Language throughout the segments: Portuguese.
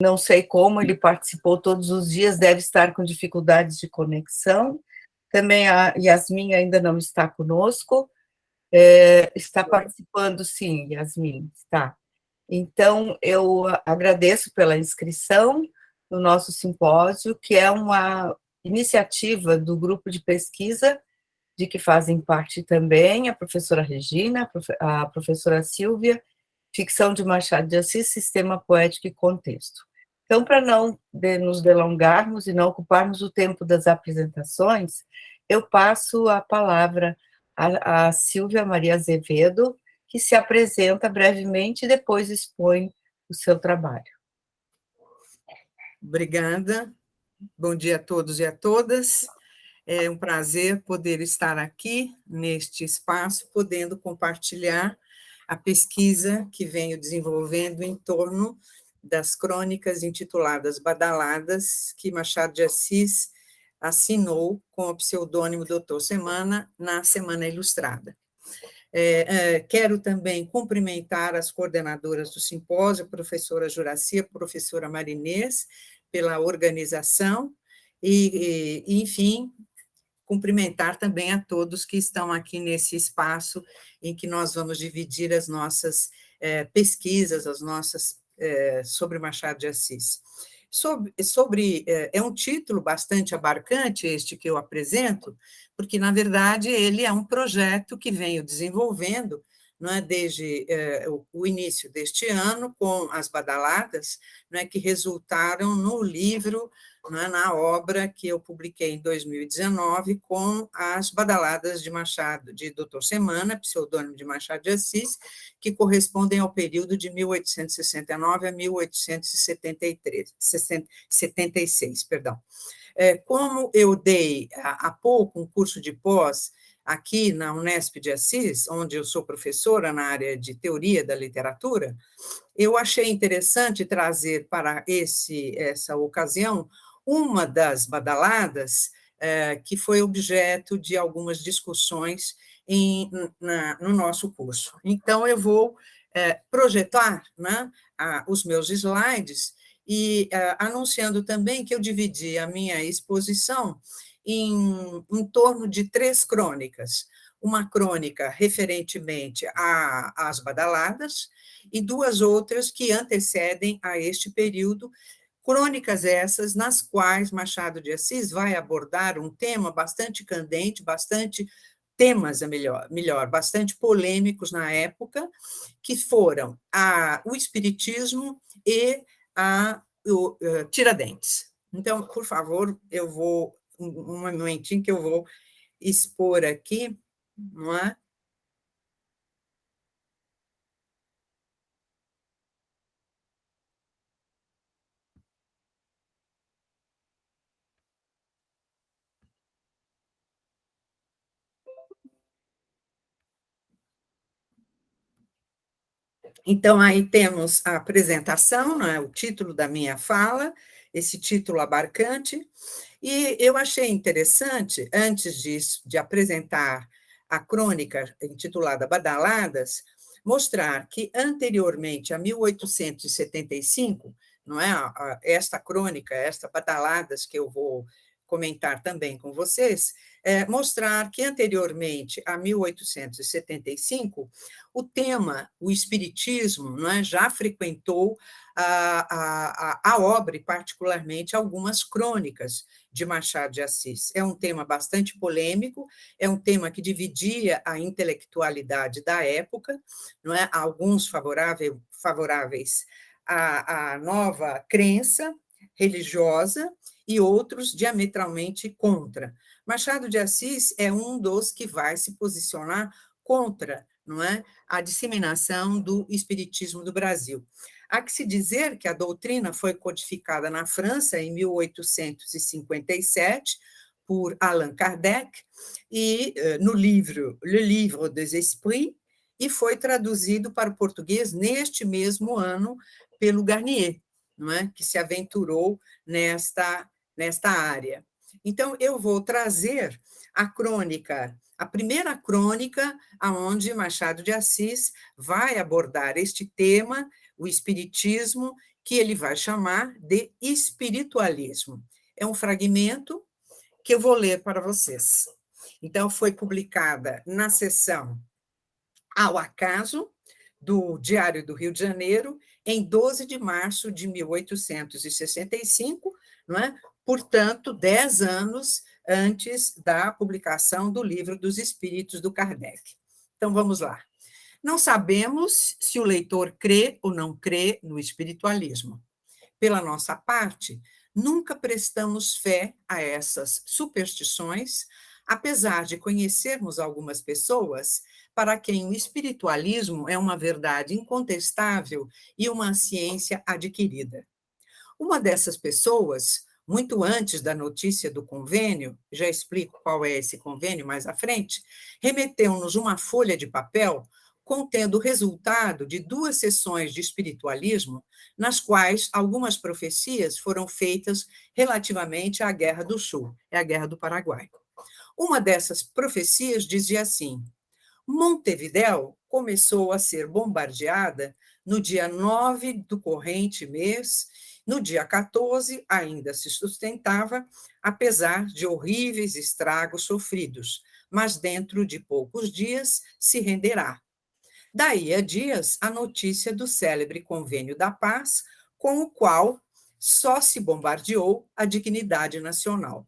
não sei como, ele participou todos os dias, deve estar com dificuldades de conexão. Também a Yasmin ainda não está conosco. Está participando, sim, Yasmin, está. Então, eu agradeço pela inscrição no nosso simpósio, que é uma iniciativa do grupo de pesquisa, de que fazem parte também a professora Regina, a professora Silvia, Ficção de Machado de Assis, Sistema Poético e Contexto. Então, para não nos delongarmos e não ocuparmos o tempo das apresentações, eu passo a palavra à Silvia Maria Azevedo, que se apresenta brevemente e depois expõe o seu trabalho. Obrigada. Bom dia a todos e a todas. É um prazer poder estar aqui neste espaço, podendo compartilhar a pesquisa que venho desenvolvendo em torno das crônicas intituladas Badaladas, que Machado de Assis assinou com o pseudônimo Doutor Semana na Semana Ilustrada. Quero também cumprimentar as coordenadoras do simpósio, a professora Juraci, a professora Marinês, pela organização, enfim, cumprimentar também a todos que estão aqui nesse espaço em que nós vamos dividir as nossas pesquisas, as nossas sobre Machado de Assis. É um título bastante abarcante este que eu apresento, porque, na verdade, ele é um projeto que venho desenvolvendo, não é, desde o início deste ano, com as badaladas, não é, que resultaram no livro, não é, na obra que eu publiquei em 2019, com as badaladas de Machado, de Doutor Semana, pseudônimo de Machado de Assis, que correspondem ao período de 1869 a 1876, perdão. Como eu dei há pouco um curso de pós aqui na Unesp de Assis, onde eu sou professora na área de teoria da literatura, eu achei interessante trazer para essa ocasião uma das badaladas que foi objeto de algumas discussões no nosso curso. Então, eu vou projetar, né, os meus slides e anunciando também que eu dividi a minha exposição em torno de 3 crônicas. Uma crônica referentemente às badaladas e 2 outras que antecedem a este período, crônicas essas nas quais Machado de Assis vai abordar um tema bastante candente, bastante polêmicos na época, que foram o espiritismo e o Tiradentes. Então, por favor, eu vou, um momentinho que eu vou expor aqui, não é? Então, aí temos a apresentação, né, o título da minha fala, esse título abarcante, e eu achei interessante, antes de apresentar a crônica intitulada Badaladas, mostrar que anteriormente a 1875, não é, esta crônica, esta Badaladas que eu vou comentar também com vocês, mostrar que anteriormente a 1875, o tema, o espiritismo, não é, já frequentou a obra, e particularmente algumas crônicas de Machado de Assis. É um tema bastante polêmico, é um tema que dividia a intelectualidade da época, não é? Alguns favoráveis à nova crença religiosa e outros diametralmente contra. Machado de Assis é um dos que vai se posicionar contra, não é, a disseminação do espiritismo do Brasil. Há que se dizer que a doutrina foi codificada na França em 1857 por Allan Kardec e no livro Le Livre des Esprits, e foi traduzido para o português neste mesmo ano pelo Garnier, não é, que se aventurou nesta área. Então, eu vou trazer a crônica, a primeira crônica, aonde Machado de Assis vai abordar este tema, o espiritismo, que ele vai chamar de espiritualismo. É um fragmento que eu vou ler para vocês. Então, foi publicada na seção Ao Acaso, do Diário do Rio de Janeiro, em 12 de março de 1865, não é? Portanto, 10 anos antes da publicação do Livro dos Espíritos do Kardec. Então, vamos lá. Não sabemos se o leitor crê ou não crê no espiritualismo. Pela nossa parte, nunca prestamos fé a essas superstições, apesar de conhecermos algumas pessoas para quem o espiritualismo é uma verdade incontestável e uma ciência adquirida. Uma dessas pessoas, muito antes da notícia do convênio, já explico qual é esse convênio mais à frente, remeteu-nos uma folha de papel contendo o resultado de 2 sessões de espiritualismo, nas quais algumas profecias foram feitas relativamente à Guerra do Sul, é a Guerra do Paraguai. Uma dessas profecias dizia assim: Montevidéu começou a ser bombardeada no dia 9 do corrente mês. No dia 14, ainda se sustentava, apesar de horríveis estragos sofridos, mas dentro de poucos dias se renderá. Daí a dias, a notícia do célebre Convênio da Paz, com o qual só se bombardeou a dignidade nacional.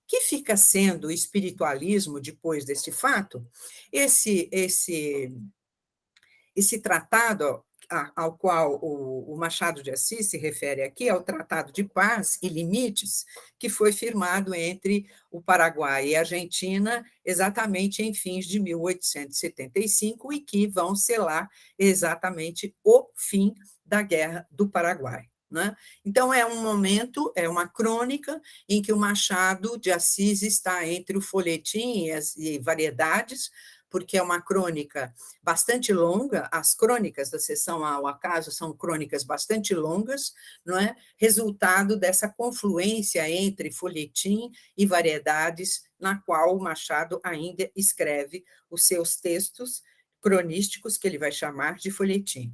Que fica sendo o espiritualismo depois desse fato? Esse tratado ao qual o Machado de Assis se refere aqui é o Tratado de Paz e Limites, que foi firmado entre o Paraguai e a Argentina exatamente em fins de 1875 e que vão selar exatamente o fim da Guerra do Paraguai. Né? Então, é um momento, é uma crônica em que o Machado de Assis está entre o folhetim e variedades, porque é uma crônica bastante longa, as crônicas da seção Ao Acaso são crônicas bastante longas, não é? Resultado dessa confluência entre folhetim e variedades, na qual o Machado ainda escreve os seus textos cronísticos, que ele vai chamar de folhetim.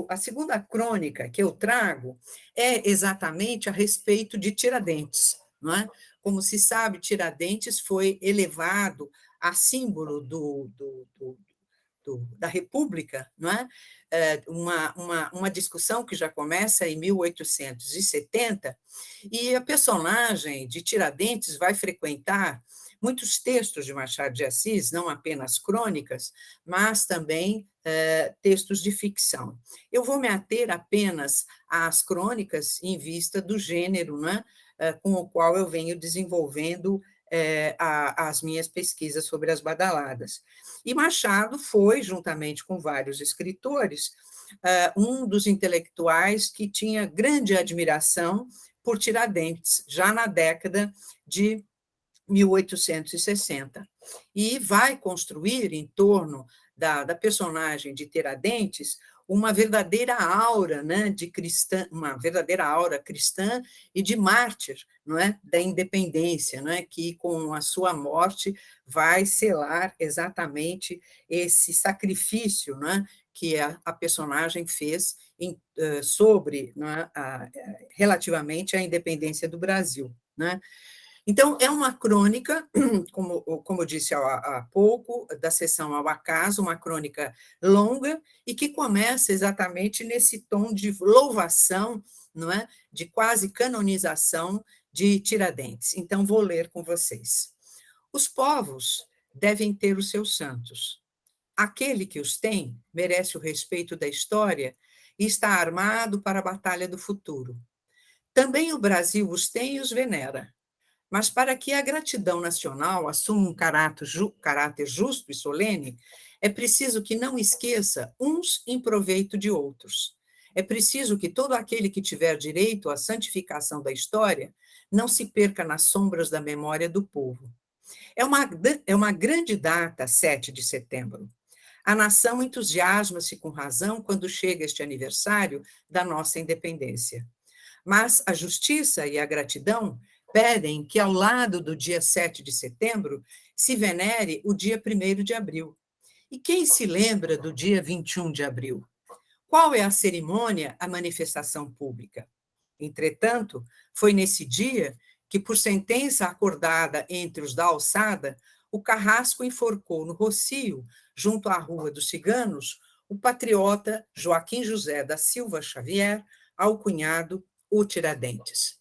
A segunda crônica que eu trago é exatamente a respeito de Tiradentes. Não é? Como se sabe, Tiradentes foi elevado a símbolo da República, não é? Uma discussão que já começa em 1870, e a personagem de Tiradentes vai frequentar muitos textos de Machado de Assis, não apenas crônicas, mas também textos de ficção. Eu vou me ater apenas às crônicas em vista do gênero, né, com o qual eu venho desenvolvendo as minhas pesquisas sobre as badaladas. E Machado foi, juntamente com vários escritores, um dos intelectuais que tinha grande admiração por Tiradentes, já na década de 1860, e vai construir em torno da personagem de Tiradentes uma verdadeira aura, né, de cristã, uma verdadeira aura cristã e de mártir, não é, da independência, não é, que com a sua morte vai selar exatamente esse sacrifício, não é, que a personagem fez sobre, não é, relativamente à independência do Brasil, né? Então, é uma crônica, como eu disse há pouco, da seção Ao Acaso, uma crônica longa, e que começa exatamente nesse tom de louvação, não é? De quase canonização de Tiradentes. Então, vou ler com vocês. Os povos devem ter os seus santos. Aquele que os tem merece o respeito da história e está armado para a batalha do futuro. Também o Brasil os tem e os venera. Mas para que a gratidão nacional assuma um caráter justo e solene, é preciso que não esqueça uns em proveito de outros. É preciso que todo aquele que tiver direito à santificação da história não se perca nas sombras da memória do povo. É uma grande data, 7 de setembro. A nação entusiasma-se com razão quando chega este aniversário da nossa independência. Mas a justiça e a gratidão pedem que, ao lado do dia 7 de setembro, se venere o dia 1º de abril. E quem se lembra do dia 21 de abril? Qual é a cerimônia? A manifestação pública. Entretanto, foi nesse dia que, por sentença acordada entre os da alçada, o carrasco enforcou no Rocio, junto à Rua dos Ciganos, o patriota Joaquim José da Silva Xavier, alcunhado o Tiradentes.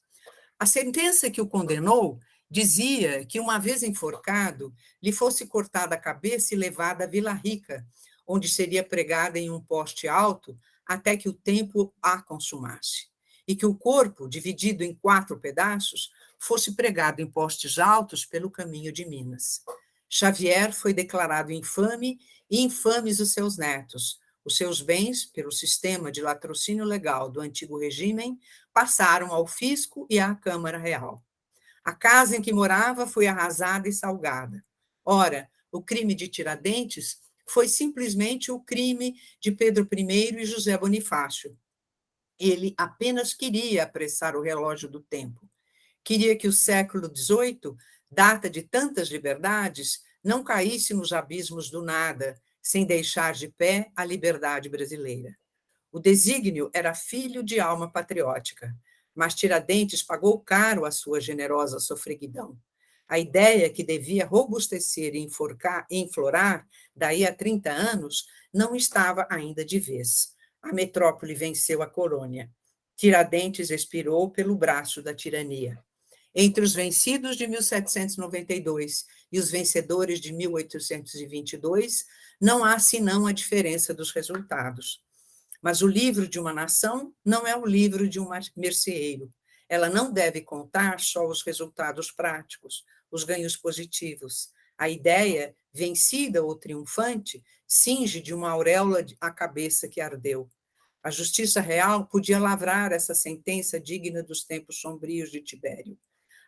A sentença que o condenou dizia que, uma vez enforcado, lhe fosse cortada a cabeça e levada à Vila Rica, onde seria pregada em um poste alto até que o tempo a consumasse, e que o corpo, dividido em 4 pedaços, fosse pregado em postes altos pelo caminho de Minas. Xavier foi declarado infame e infames os seus netos. Os seus bens, pelo sistema de latrocínio legal do antigo regime, passaram ao fisco e à Câmara Real. A casa em que morava foi arrasada e salgada. Ora, o crime de Tiradentes foi simplesmente o crime de Pedro I e José Bonifácio. Ele apenas queria apressar o relógio do tempo. Queria que o século XVIII, data de tantas liberdades, não caísse nos abismos do nada, sem deixar de pé a liberdade brasileira. O desígnio era filho de alma patriótica, mas Tiradentes pagou caro a sua generosa sofreguidão. A ideia que devia robustecer e enflorar daí a 30 anos não estava ainda de vez. A metrópole venceu a colônia. Tiradentes expirou pelo braço da tirania. Entre os vencidos de 1792 e os vencedores de 1822, não há senão a diferença dos resultados. Mas o livro de uma nação não é o livro de um merceeiro. Ela não deve contar só os resultados práticos, os ganhos positivos. A ideia, vencida ou triunfante, cinge de uma auréola a cabeça que ardeu. A justiça real podia lavrar essa sentença digna dos tempos sombrios de Tibério.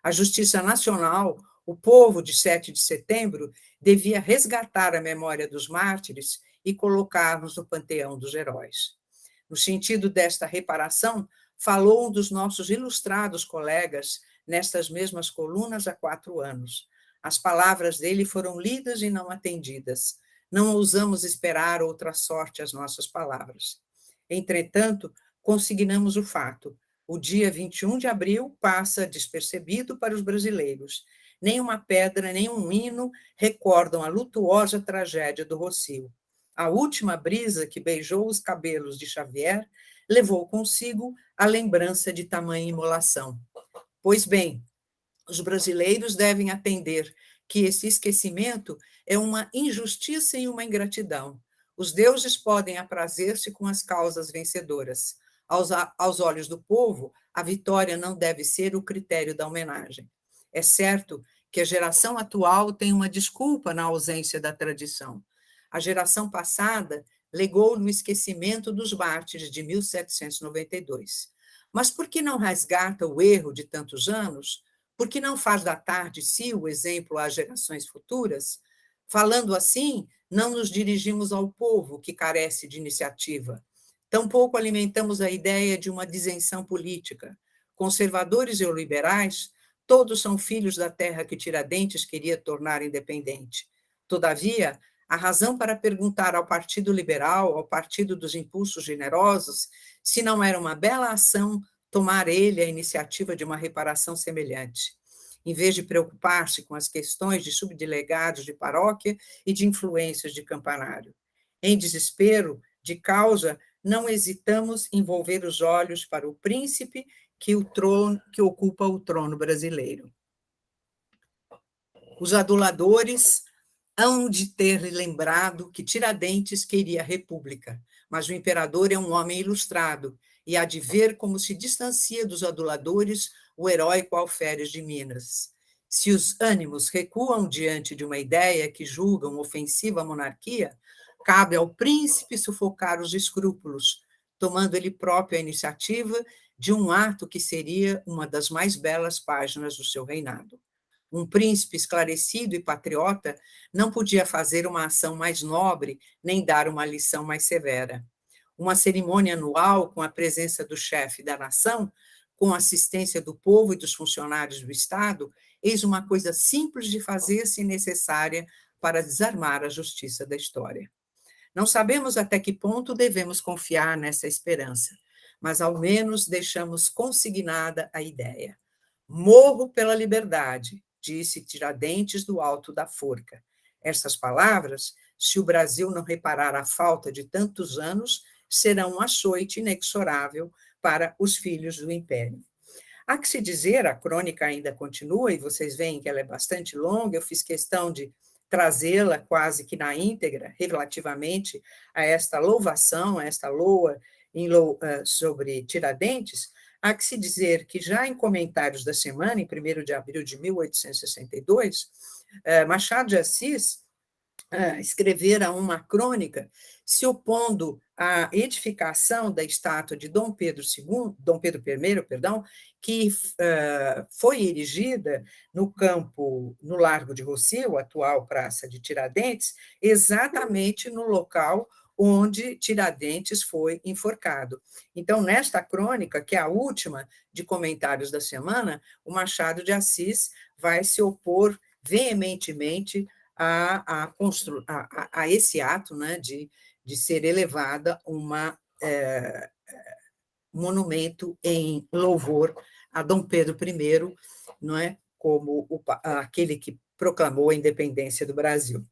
A justiça nacional, o povo de 7 de setembro, devia resgatar a memória dos mártires e colocar-nos no panteão dos heróis. No sentido desta reparação, falou um dos nossos ilustrados colegas nestas mesmas colunas há 4 anos. As palavras dele foram lidas e não atendidas. Não ousamos esperar outra sorte às nossas palavras. Entretanto, consignamos o fato. O dia 21 de abril passa despercebido para os brasileiros. Nem uma pedra, nem um hino recordam a lutuosa tragédia do Rocio. A última brisa que beijou os cabelos de Xavier levou consigo a lembrança de tamanha imolação. Pois bem, os brasileiros devem atender que esse esquecimento é uma injustiça e uma ingratidão. Os deuses podem aprazer-se com as causas vencedoras. Aos olhos do povo, a vitória não deve ser o critério da homenagem. É certo que a geração atual tem uma desculpa na ausência da tradição. A geração passada legou no esquecimento dos mártires de 1792. Mas por que não resgata o erro de tantos anos? Por que não faz datar de si o exemplo às gerações futuras? Falando assim, não nos dirigimos ao povo que carece de iniciativa. Tampouco alimentamos a ideia de uma disenção política. Conservadores e liberais, todos são filhos da terra que Tiradentes queria tornar independente. Todavia, a razão para perguntar ao Partido Liberal, ao Partido dos Impulsos Generosos, se não era uma bela ação tomar ele a iniciativa de uma reparação semelhante, em vez de preocupar-se com as questões de subdelegados de paróquia e de influências de campanário. Em desespero de causa, não hesitamos em volver os olhos para o príncipe que ocupa o trono brasileiro. Os aduladores hão de ter lembrado que Tiradentes queria a república, mas o imperador é um homem ilustrado e há de ver como se distancia dos aduladores o heróico alferes de Minas. Se os ânimos recuam diante de uma ideia que julgam ofensiva à monarquia, cabe ao príncipe sufocar os escrúpulos, tomando ele próprio a iniciativa de um ato que seria uma das mais belas páginas do seu reinado. Um príncipe esclarecido e patriota não podia fazer uma ação mais nobre, nem dar uma lição mais severa. Uma cerimônia anual com a presença do chefe da nação, com a assistência do povo e dos funcionários do Estado, eis uma coisa simples de fazer se necessária para desarmar a justiça da história. Não sabemos até que ponto devemos confiar nessa esperança, mas ao menos deixamos consignada a ideia. Morro pela liberdade, disse Tiradentes do alto da forca. Estas palavras, se o Brasil não reparar a falta de tantos anos, serão um açoite inexorável para os filhos do Império. Há que se dizer, a crônica ainda continua, e vocês veem que ela é bastante longa, eu fiz questão de trazê-la quase que na íntegra, relativamente a esta louvação, a esta loa sobre Tiradentes. Há que se dizer que já em Comentários da Semana, em 1º de abril de 1862, Machado de Assis escrevera uma crônica se opondo à edificação da estátua de Dom Pedro I, perdão, que foi erigida no campo, no Largo de Rossio, atual Praça de Tiradentes, exatamente no local onde Tiradentes foi enforcado. Então, nesta crônica, que é a última de Comentários da Semana, o Machado de Assis vai se opor veementemente a esse ato, né, de ser elevada um monumento em louvor a Dom Pedro I, não é, como aquele que proclamou a independência do Brasil.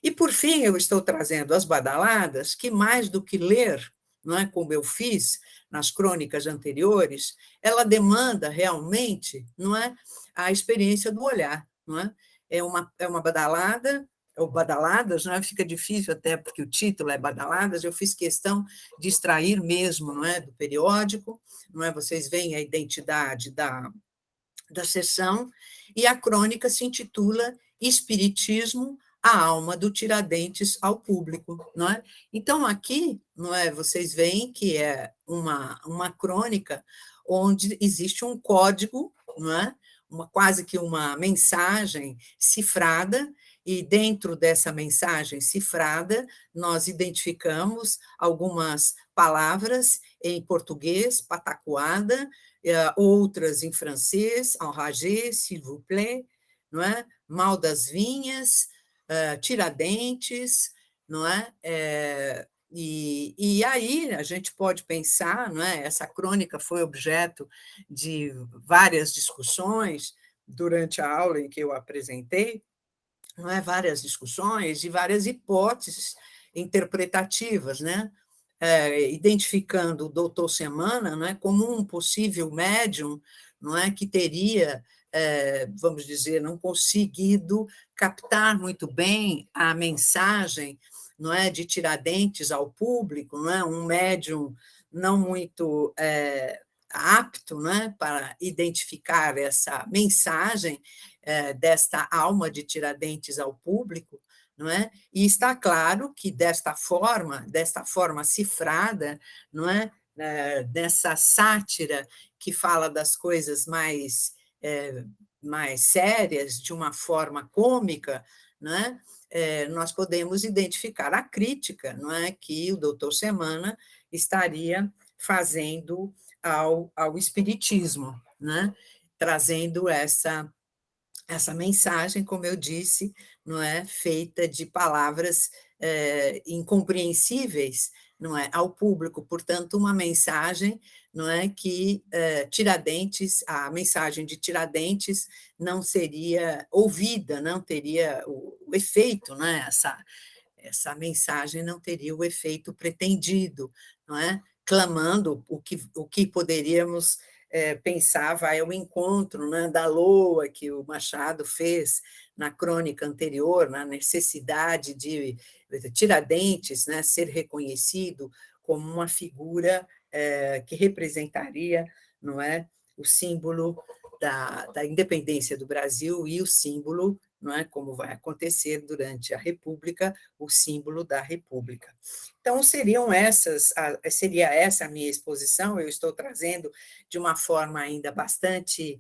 E, por fim, eu estou trazendo as badaladas, que mais do que ler, não é, como eu fiz nas crônicas anteriores, ela demanda realmente, não é, a experiência do olhar, não é? É uma badalada, ou badaladas, não é? Fica difícil até porque o título é badaladas, eu fiz questão de extrair mesmo, não é, do periódico, não é? Vocês veem a identidade da sessão, e a crônica se intitula Espiritismo, a alma do Tiradentes ao público, não é? Então, aqui, não é, vocês veem que é uma crônica onde existe um código, não é? Quase que uma mensagem cifrada, e dentro dessa mensagem cifrada, nós identificamos algumas palavras em português, patacoada, outras em francês, enragé, s'il vous plaît, não é? Mal das Vinhas, Tiradentes, não é? E aí a gente pode pensar, não é? Essa crônica foi objeto de várias discussões durante a aula em que eu apresentei, não é? Várias discussões e várias hipóteses interpretativas, né? Identificando o doutor Semana, não é, como um possível médium, não é, que teria, vamos dizer, não conseguido captar muito bem a mensagem, não é, de Tiradentes ao público, não é, um médium não muito apto, não é, para identificar essa mensagem desta alma de Tiradentes ao público, não é? E está claro que desta forma cifrada, não é? Dessa sátira que fala das coisas mais sérias, de uma forma cômica, não é? Nós podemos identificar a crítica, não é, que o doutor Semana estaria fazendo ao espiritismo, né? Trazendo essa mensagem, como eu disse, não é, feita de palavras incompreensíveis, não é, ao público. Portanto, uma mensagem, não é, que Tiradentes, a mensagem de Tiradentes não seria ouvida, não teria o efeito, né? Essa mensagem não teria o efeito pretendido, não é? Clamando o que poderíamos pensar vai ao encontro, né, da loa que o Machado fez na crônica anterior, na necessidade de Tiradentes, né, ser reconhecido como uma figura que representaria, não é, o símbolo da independência do Brasil e o símbolo, não é, como vai acontecer durante a República, o símbolo da República. Então, seria essa a minha exposição, eu estou trazendo de uma forma ainda bastante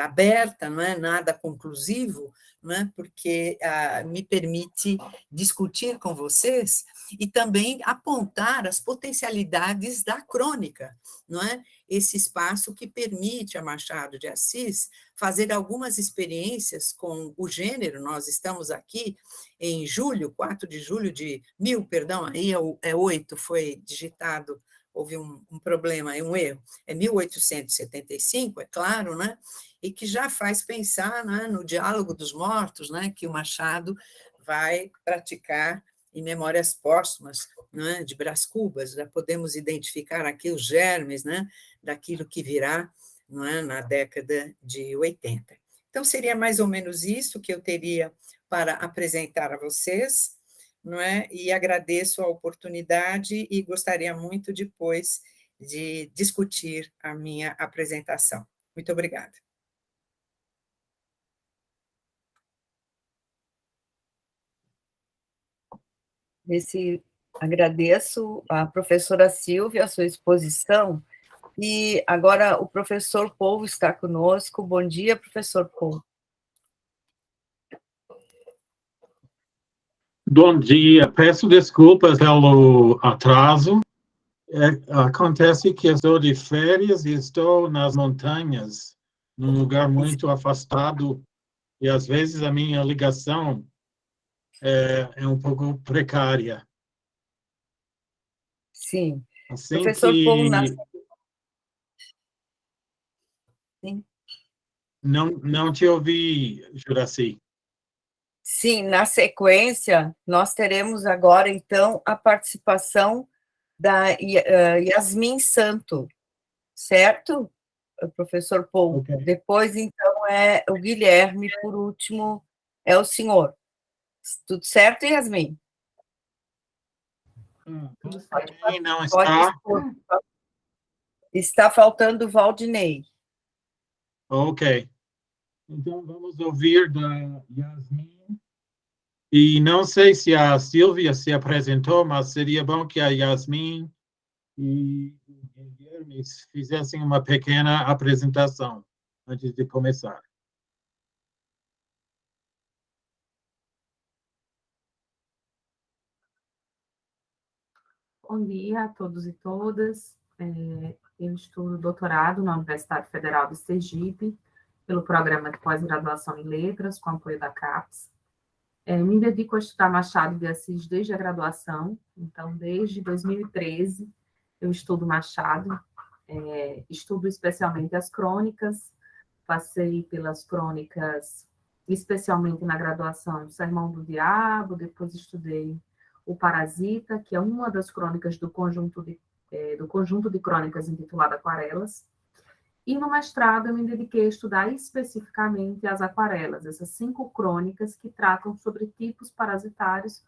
aberta, não é nada conclusivo, não é, porque me permite discutir com vocês e também apontar as potencialidades da crônica, não é? Esse espaço que permite a Machado de Assis fazer algumas experiências com o gênero. Nós estamos aqui em julho, 4 de julho de 1000, perdão, aí é 8, foi digitado, houve um problema, um erro, é 1875, é claro, né? E que já faz pensar, né, no diálogo dos mortos, né, que o Machado vai praticar em Memórias Póstumas, né, de Brás Cubas. Já podemos identificar aqui os germes, né, daquilo que virá, não é, na década de 80. Então, seria mais ou menos isso que eu teria para apresentar a vocês, não é? E agradeço a oportunidade e gostaria muito depois de discutir a minha apresentação. Muito obrigada. Agradeço à professora Silvia a sua exposição, e agora o professor Paul está conosco. Bom dia, professor Paul. Bom dia, peço desculpas pelo atraso. Acontece que eu estou de férias e estou nas montanhas, num lugar muito afastado, e às vezes a minha ligação é um pouco precária. Sim. Assim Professor Paul, Sim. Não te ouvi, Juraci. Sim, na sequência, nós teremos agora, então, a participação da Yasmin Santo, certo, professor Paul? Okay. Depois, então, é o Guilherme, por último, é o senhor. Tudo certo, Yasmin? Tudo certo. Não está? Está faltando o Valdinei. Ok. Então, vamos ouvir da Yasmin. E não sei se a Silvia se apresentou, mas seria bom que a Yasmin e o Guilherme fizessem uma pequena apresentação antes de começar. Bom dia a todos e todas. Eu estudo doutorado na Universidade Federal de Sergipe, pelo programa de pós-graduação em letras, com apoio da CAPES. Me dedico a estudar Machado de Assis desde a graduação, então, desde 2013, eu estudo Machado, estudo especialmente as crônicas, passei pelas crônicas, especialmente na graduação, Sermão do Diabo, depois estudei O Parasita, que é uma das crônicas do conjunto de crônicas intitulado Aquarelas. E no mestrado eu me dediquei a estudar especificamente as aquarelas, essas 5 crônicas que tratam sobre tipos parasitários,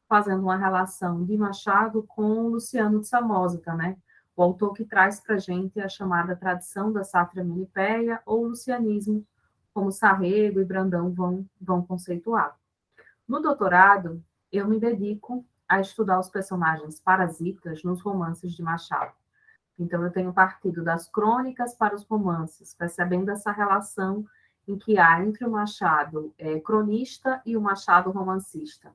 fazendo uma relação de Machado com Luciano de Samosata, né? O autor que traz para a gente a chamada tradição da sátira menipéia ou lucianismo, como Sarrego e Brandão vão conceituar. No doutorado, eu me dedico a estudar os personagens parasitas nos romances de Machado. Então, eu tenho partido das crônicas para os romances, percebendo essa relação em que há entre o Machado cronista e o Machado romancista.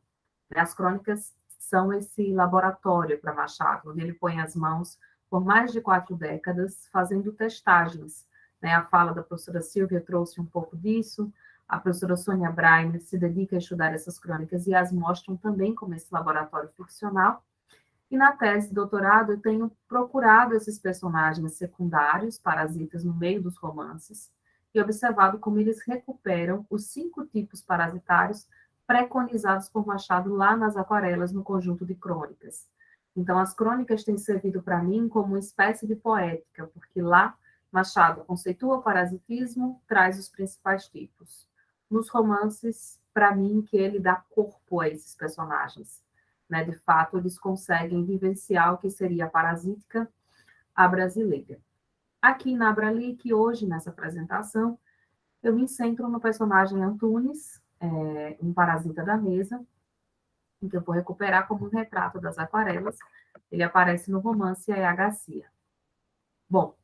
As crônicas são esse laboratório para Machado, onde ele põe as mãos por mais de 4 décadas, fazendo testagens. A fala da professora Silvia trouxe um pouco disso, a professora Sônia Brainer se dedica a estudar essas crônicas e as mostram também como esse laboratório ficcional. E na tese de doutorado eu tenho procurado esses personagens secundários, parasitas no meio dos romances, e observado como eles recuperam os 5 tipos parasitários preconizados por Machado lá nas aquarelas, no conjunto de crônicas. Então, as crônicas têm servido para mim como uma espécie de poética, porque lá Machado conceitua o parasitismo, traz os principais tipos. Nos romances, para mim, que ele dá corpo a esses personagens. De fato, eles conseguem vivenciar o que seria a parasítica a brasileira. Aqui na Abralic, hoje, nessa apresentação, eu me centro no personagem Antunes, um parasita da mesa, em que eu vou recuperar como um retrato das aquarelas. Ele aparece no romance A Garcia. Bom,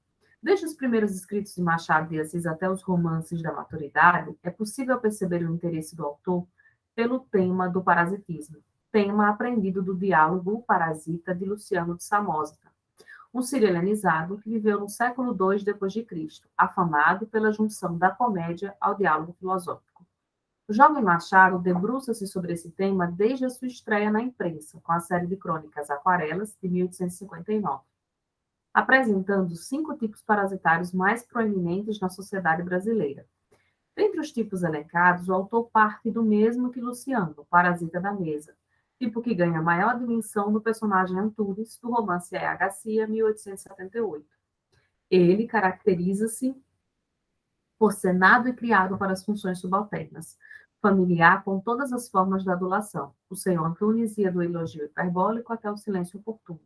desde os primeiros escritos de Machado de Assis até os romances da maturidade, é possível perceber o interesse do autor pelo tema do parasitismo. tema aprendido do diálogo O Parasita, de Luciano de Samosata, um sírio-helenizado que viveu no século II d.C., afamado pela junção da comédia ao diálogo filosófico. O jovem Machado debruça-se sobre esse tema desde a sua estreia na imprensa, com a série de crônicas Aquarelas, de 1859, apresentando 5 tipos parasitários mais proeminentes na sociedade brasileira. Dentre os tipos elencados, o autor parte do mesmo que Luciano, o parasita da mesa, tipo que ganha maior dimensão no personagem Antunes, do romance E.A. Garcia, 1878. Ele caracteriza-se por ser nado e criado para as funções subalternas, familiar com todas as formas da adulação. O senhor Antunes ia do elogio hiperbólico até o silêncio oportuno.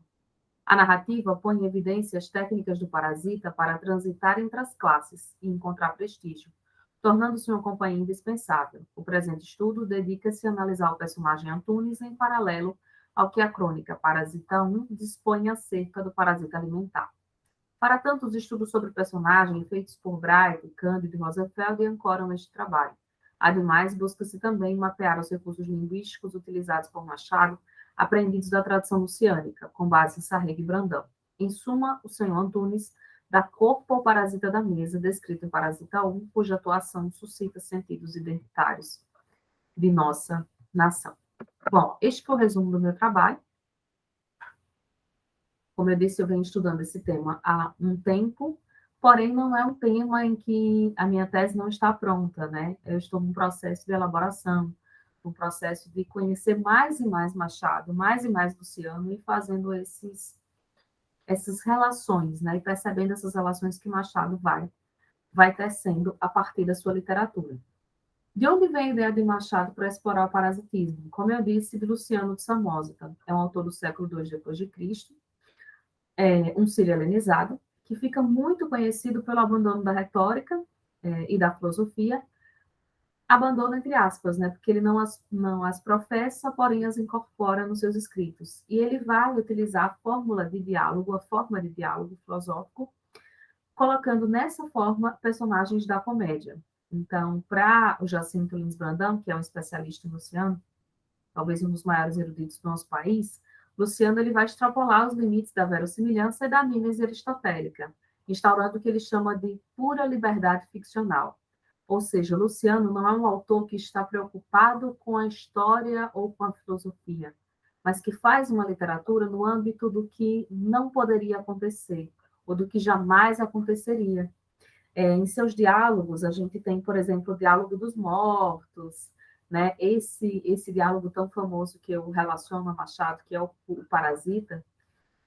A narrativa põe em evidência as técnicas do parasita para transitar entre as classes e encontrar prestígio, tornando-se uma companhia indispensável. O presente estudo dedica-se a analisar o personagem Antunes em paralelo ao que a crônica Parasita 1 dispõe acerca do parasita alimentar. Para tanto, os estudos sobre o personagem feitos por Bright, Cândido e Rosenfeld ancoram este trabalho. Ademais, busca-se também mapear os recursos linguísticos utilizados por Machado, aprendidos da tradição luciânica, com base em Sarrega e Brandão. Em suma, o senhor Antunes dá corpo ao parasita da mesa, descrito em Parasita 1, cuja atuação suscita sentidos identitários de nossa nação. Bom, este foi o resumo do meu trabalho. Como eu disse, eu venho estudando esse tema há um tempo, porém não é um tema em que a minha tese não está pronta, né? Eu estou num processo de elaboração, um processo de conhecer mais e mais Machado, mais e mais Luciano, e fazendo essas relações, né? E percebendo essas relações que Machado vai tecendo a partir da sua literatura. De onde vem a ideia de Machado para explorar o parasitismo? Como eu disse, de Luciano de Samosata. É um autor do século II d.C., um sírio-helenizado, que fica muito conhecido pelo abandono da retórica e da filosofia, abandono entre aspas, né, porque ele não as professa, porém as incorpora nos seus escritos. E ele vai utilizar a fórmula de diálogo, a forma de diálogo filosófico, colocando nessa forma personagens da comédia. Então, para o Jacinto Lins Brandão, que é um especialista em Luciano, talvez um dos maiores eruditos do nosso país, Luciano ele vai extrapolar os limites da verossimilhança e da mimese aristotélica, instaurando o que ele chama de pura liberdade ficcional. Ou seja, Luciano não é um autor que está preocupado com a história ou com a filosofia, mas que faz uma literatura no âmbito do que não poderia acontecer, ou do que jamais aconteceria. Em seus diálogos, a gente tem, por exemplo, o diálogo dos mortos, né? Esse diálogo tão famoso que eu relaciono a Machado, que é o Parasita,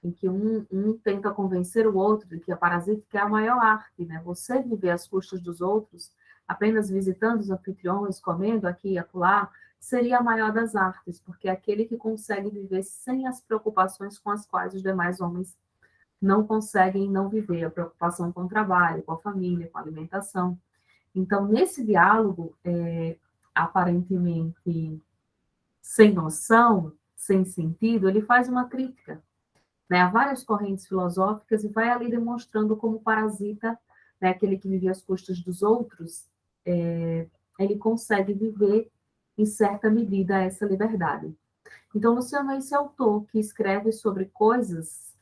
em que um tenta convencer o outro de que a parasítica é a maior arte, né? Você viver às custas dos outros, apenas visitando os anfitriões, comendo aqui e acolá, seria a maior das artes, porque é aquele que consegue viver sem as preocupações com as quais os demais homens não conseguem não viver, a preocupação com o trabalho, com a família, com a alimentação. Então, nesse diálogo, aparentemente sem noção, sem sentido, ele faz uma crítica, né, a várias correntes filosóficas e vai ali demonstrando como o parasita, né, aquele que vive às custas dos outros, ele consegue viver, em certa medida, essa liberdade. Então, Luciano é esse autor que escreve sobre coisas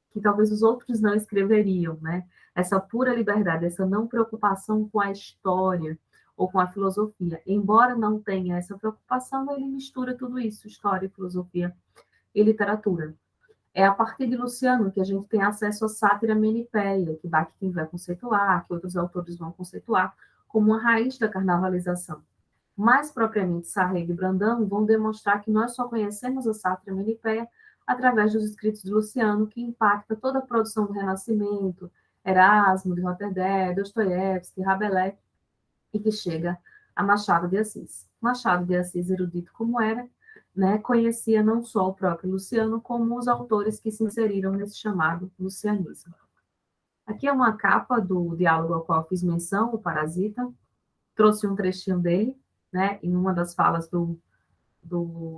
que talvez os outros não escreveriam, né? Essa pura liberdade, essa não preocupação com a história ou com a filosofia. Embora não tenha essa preocupação, ele mistura tudo isso, história, filosofia e literatura. É a partir de Luciano que a gente tem acesso à sátira menipéia, que Bakhtin vai conceituar, que outros autores vão conceituar, como uma raiz da carnavalização. Mais propriamente, Sarrega e Brandão vão demonstrar que nós só conhecemos a sátira menipéia através dos escritos de Luciano, que impacta toda a produção do Renascimento, Erasmo, de Roterdã, Dostoiévski, Rabelais, e que chega a Machado de Assis. Machado de Assis, erudito como era, né, conhecia não só o próprio Luciano, como os autores que se inseriram nesse chamado lucianismo. Aqui é uma capa do diálogo ao qual fiz menção, o Parasita. Trouxe um trechinho dele, né, em uma das falas do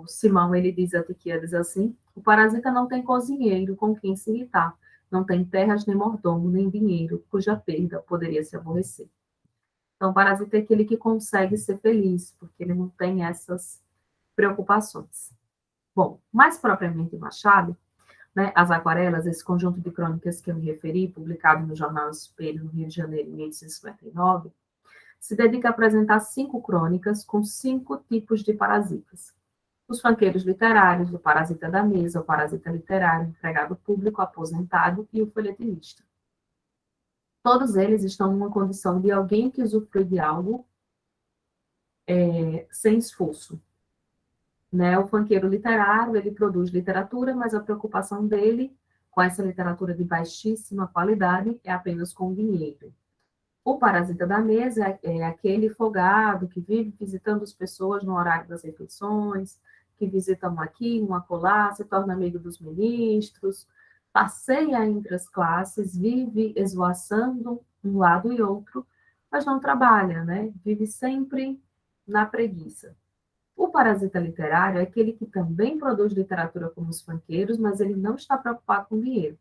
Simão, ele diz a Tiquíades assim: o parasita não tem cozinheiro com quem se irritar, não tem terras nem mordomo, nem dinheiro, cuja perda poderia se aborrecer. Então, o parasita é aquele que consegue ser feliz, porque ele não tem essas preocupações. Bom, mais propriamente Machado, né, as aquarelas, esse conjunto de crônicas que eu me referi, publicado no jornal Espelho, no Rio de Janeiro, em 1859, se dedica a apresentar 5 crônicas com 5 tipos de parasitas. Os fanqueiros literários, o parasita da mesa, o parasita literário, o empregado público, aposentado e o folhetinista. Todos eles estão numa condição de alguém que usufrui de algo sem esforço. Né? O fanqueiro literário, ele produz literatura, mas a preocupação dele com essa literatura de baixíssima qualidade é apenas com o dinheiro. O parasita da mesa é aquele folgado que vive visitando as pessoas no horário das refeições, que visita um aqui, um acolá, se torna amigo dos ministros, passeia entre as classes, vive esvoaçando um lado e outro, mas não trabalha, né? Vive sempre na preguiça. O parasita literário é aquele que também produz literatura como os fanqueiros, mas ele não está preocupado com dinheiro.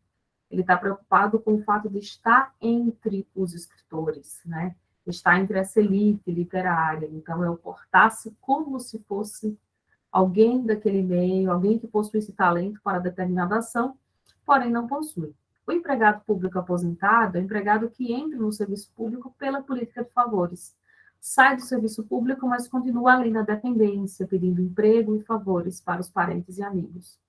Ele está preocupado com o fato de estar entre os escritores, né? Estar entre essa elite literária. Então, é o portar-se como se fosse alguém daquele meio, alguém que possuísse talento para determinada ação, porém não possui. O empregado público aposentado é o empregado que entra no serviço público pela política de favores. Sai do serviço público, mas continua ali na dependência, pedindo emprego e favores para os parentes e amigos.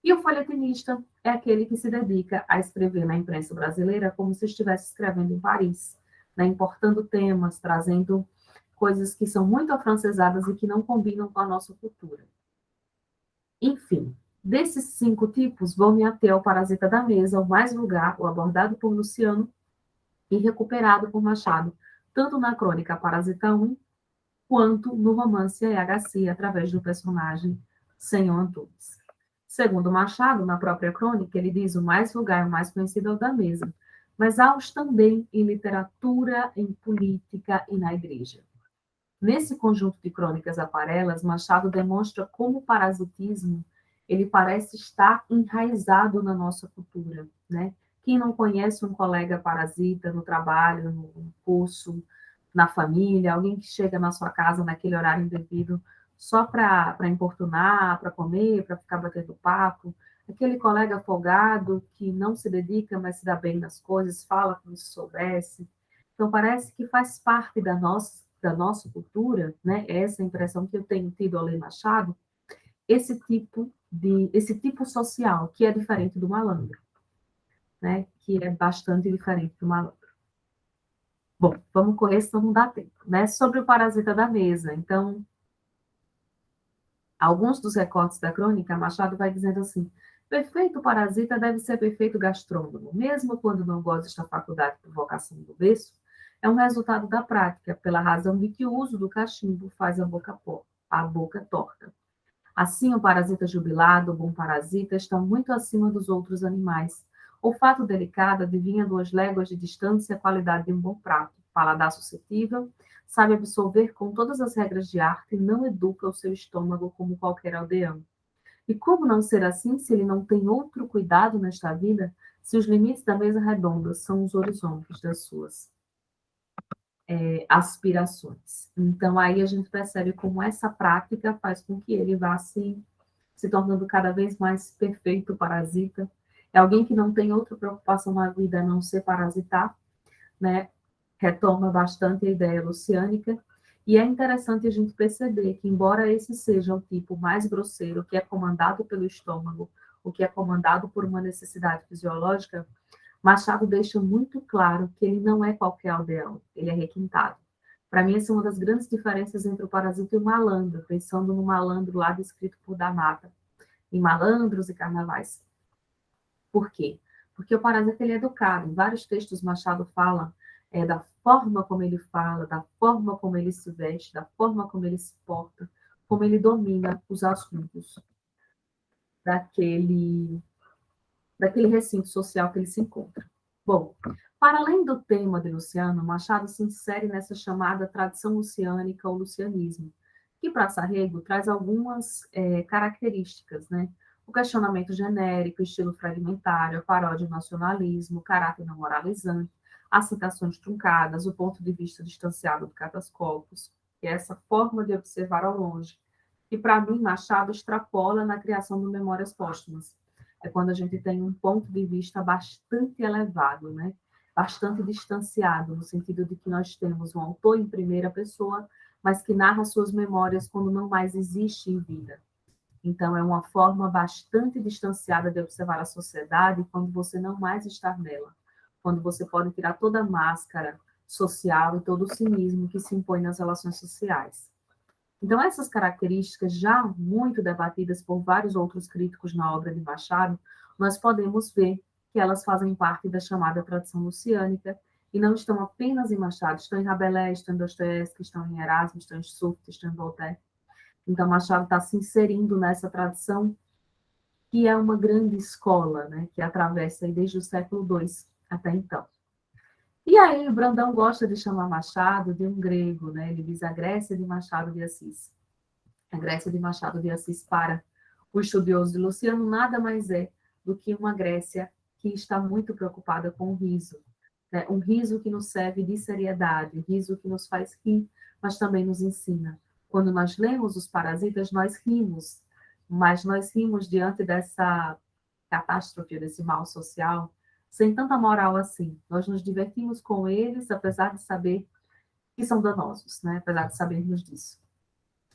E o folhetinista é aquele que se dedica a escrever na imprensa brasileira como se estivesse escrevendo em Paris, né, importando temas, trazendo coisas que são muito afrancesadas e que não combinam com a nossa cultura. Enfim, desses 5 tipos, vou me ater ao parasita da mesa, o mais vulgar, o abordado por Luciano e recuperado por Machado, tanto na crônica Parasita 1, quanto no romance E.H. Garcia, através do personagem Senhor Antunes. Segundo Machado, na própria crônica, ele diz o mais vulgar e o mais conhecido é o da mesa, mas há os também em literatura, em política e na igreja. Nesse conjunto de crônicas aquarelas, Machado demonstra como o parasitismo ele parece estar enraizado na nossa cultura, né? Quem não conhece um colega parasita no trabalho, no curso, na família, alguém que chega na sua casa naquele horário indevido só para importunar, para comer, para ficar batendo papo, aquele colega folgado que não se dedica, mas se dá bem nas coisas, fala como se soubesse. Então, parece que faz parte da nossa cultura, né? Essa é a impressão que eu tenho tido ao ler Machado, esse tipo social, que é diferente do malandro, né? Que é bastante diferente do malandro. Bom, vamos correr, senão não dá tempo, né? Sobre o parasita da mesa. Então, alguns dos recortes da crônica, Machado vai dizendo assim: perfeito parasita deve ser perfeito gastrônomo, mesmo quando não gosta da faculdade por vocação do berço, é um resultado da prática, pela razão de que o uso do cachimbo faz a boca torta. Assim, o parasita jubilado, o bom parasita, está muito acima dos outros animais. Olfato delicado adivinha 2 léguas de distância a qualidade de um bom prato. Paladar suscetível, sabe absorver com todas as regras de arte e não educa o seu estômago como qualquer aldeão. E como não ser assim se ele não tem outro cuidado nesta vida, se os limites da mesa redonda são os horizontes das suas aspirações. Então, aí a gente percebe como essa prática faz com que ele vá se tornando cada vez mais perfeito parasita. É alguém que não tem outra preocupação na vida a não ser parasitar, né? Retoma bastante a ideia luciânica, e é interessante a gente perceber que, embora esse seja o tipo mais grosseiro, que é comandado pelo estômago, o que é comandado por uma necessidade fisiológica, Machado deixa muito claro que ele não é qualquer aldeão, ele é requintado. Para mim, essa é uma das grandes diferenças entre o parasita e o malandro, pensando no malandro lá descrito por Da Mata, em Malandros e Carnavais. Por quê? Porque o parasita ele é educado. Em vários textos, Machado fala da forma como ele fala, da forma como ele se veste, da forma como ele se porta, como ele domina os assuntos daquele recinto social que ele se encontra. Bom, para além do tema de Luciano, Machado se insere nessa chamada tradição luciânica ou lucianismo, que para Sarrego traz algumas características, né? O questionamento genérico, estilo fragmentário, a paródia do nacionalismo, o caráter não moralizante, as citações truncadas, o ponto de vista distanciado do Catascopos, que é essa forma de observar ao longe, E, para mim, Machado extrapola na criação de memórias póstumas. É quando a gente tem um ponto de vista bastante elevado, né? Bastante distanciado, no sentido de que nós temos um autor em primeira pessoa, mas que narra suas memórias quando não mais existe em vida. Então, é uma forma bastante distanciada de observar a sociedade quando você não mais está nela, quando você pode tirar toda a máscara social e todo o cinismo que se impõe nas relações sociais. Então, essas características, já muito debatidas por vários outros críticos na obra de Machado, nós podemos ver que elas fazem parte da chamada tradição luciânica e não estão apenas em Machado, estão em Rabelais, estão em Dostoiévski, estão em Erasmo, estão em Surft, estão em Voltaire. Então, Machado está se inserindo nessa tradição que é uma grande escola, né, que atravessa aí desde o século II até então. E aí, o Brandão gosta de chamar Machado de um grego, né? Ele diz a Grécia de Machado de Assis. A Grécia de Machado de Assis, para o estudioso de Luciano, nada mais é do que uma Grécia que está muito preocupada com o riso. Né? Um riso que nos serve de seriedade, um riso que nos faz rir, mas também nos ensina. Quando nós lemos Os Parasitas, nós rimos, mas nós rimos diante dessa catástrofe, desse mal social, sem tanta moral assim. Nós nos divertimos com eles, apesar de saber que são danosos, né? Apesar de sabermos disso.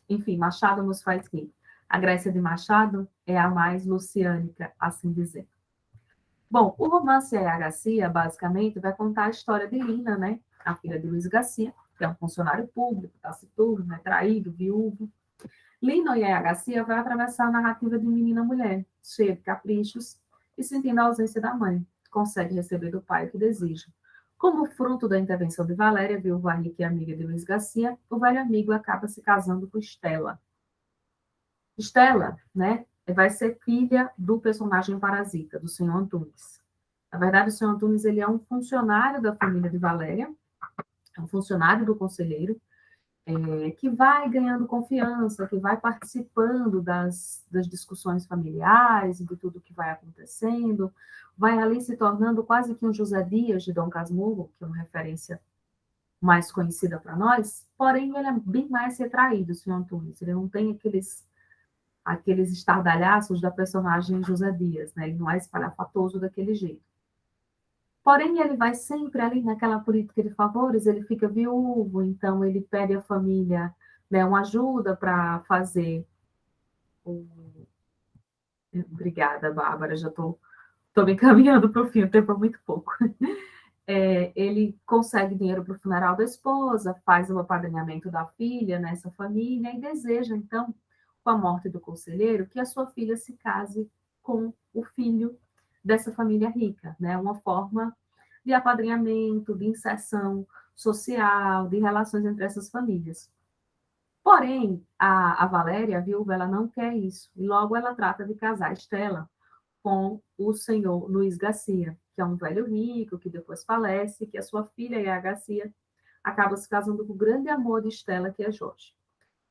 Enfim, Machado nos faz rir. A Grécia de Machado é a mais luciânica, assim dizer. Bom, o romance Yaya Garcia, basicamente, vai contar a história de Lina, né? A filha de Luiz Garcia, que é um funcionário público, taciturno, né? Traído, viúvo. Lina Yaya Garcia vai atravessar a narrativa de menina-mulher, cheia de caprichos e sentindo a ausência da mãe. Consegue receber do pai o que deseja. Como fruto da intervenção de Valéria, viúva rica e amiga de Luiz Garcia, o velho amigo acaba se casando com Estela. Estela, né, vai ser filha do personagem parasita, do senhor Antunes. Na verdade, o senhor Antunes ele é um funcionário da família de Valéria, é um funcionário do conselheiro, que vai ganhando confiança, que vai participando das discussões familiares e de tudo que vai acontecendo, vai ali se tornando quase que um José Dias de Dom Casmurro, que é uma referência mais conhecida para nós, porém ele é bem mais retraído, o senhor Antunes, ele não tem aqueles estardalhaços da personagem José Dias, né? Ele não é espalhafatoso daquele jeito. Porém, ele vai sempre ali naquela política de favores, ele fica viúvo, então ele pede à família, né, uma ajuda para fazer o... Obrigada, Bárbara, já estou me encaminhando para o fim, o tempo é muito pouco. Ele consegue dinheiro para o funeral da esposa, faz o apadrinhamento da filha nessa família e deseja, então, com a morte do conselheiro, que a sua filha se case com o filho dessa família rica, né? Uma forma de apadrinhamento, de inserção social, de relações entre essas famílias. Porém, a Valéria, a viúva, ela não quer isso, e logo ela trata de casar Estela com o senhor Luiz Garcia, que é um velho rico, que depois falece, que a sua filha, Yaya Garcia, acaba se casando com o grande amor de Estela, que é Jorge.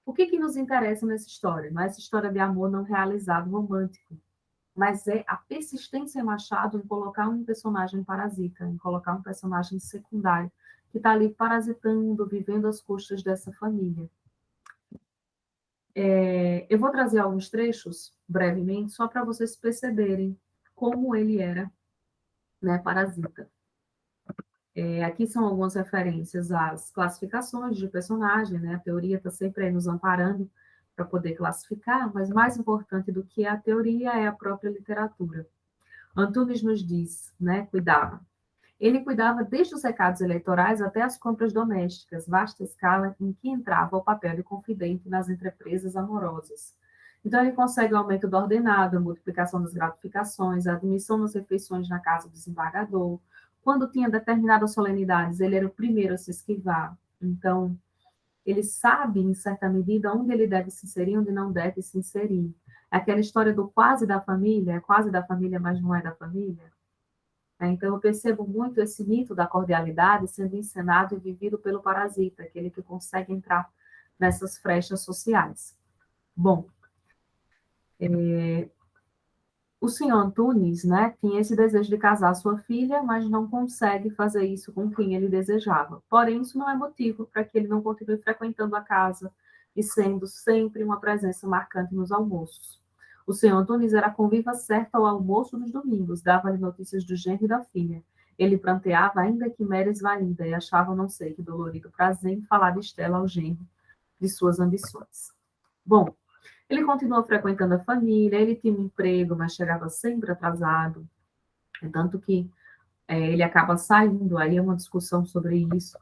O que nos interessa nessa história? Não é essa história de amor não realizado romântico, mas é a persistência em Machado em colocar um personagem parasita, em colocar um personagem secundário, que está ali parasitando, vivendo às custas dessa família. Eu vou trazer alguns trechos, brevemente, só para vocês perceberem como ele era, né, parasita. Aqui são algumas referências às classificações de personagem, né? A teoria está sempre aí nos amparando para poder classificar, mas mais importante do que a teoria é a própria literatura. Antunes nos diz, né, Ele cuidava desde os recados eleitorais até as compras domésticas, vasta escala em que entrava o papel de confidente nas entrepresas amorosas. Então, ele consegue o aumento do ordenado, a multiplicação das gratificações, a admissão nas refeições na casa do desembargador. Quando tinha determinadas solenidades, ele era o primeiro a se esquivar. Então, ele sabe, em certa medida, onde ele deve se inserir e onde não deve se inserir. É aquela história do quase da família, é quase da família, mas não é da família. Então, eu percebo muito esse mito da cordialidade sendo encenado e vivido pelo parasita, aquele que consegue entrar nessas frechas sociais. Bom, o senhor Antunes, né, tinha esse desejo de casar sua filha, mas não consegue fazer isso com quem ele desejava. Porém, isso não é motivo para que ele não continue frequentando a casa, e sendo sempre uma presença marcante nos almoços. O senhor Antunes era conviva certa ao almoço dos domingos, dava-lhe notícias do genro e da filha. Ele pranteava, ainda que mera esvaída, e achava não sei que dolorido prazer em falar de Estela ao genro de suas ambições. Bom, ele continuou frequentando a família, ele tinha um emprego, mas chegava sempre atrasado, tanto que ele acaba saindo, aí é uma discussão sobre isso.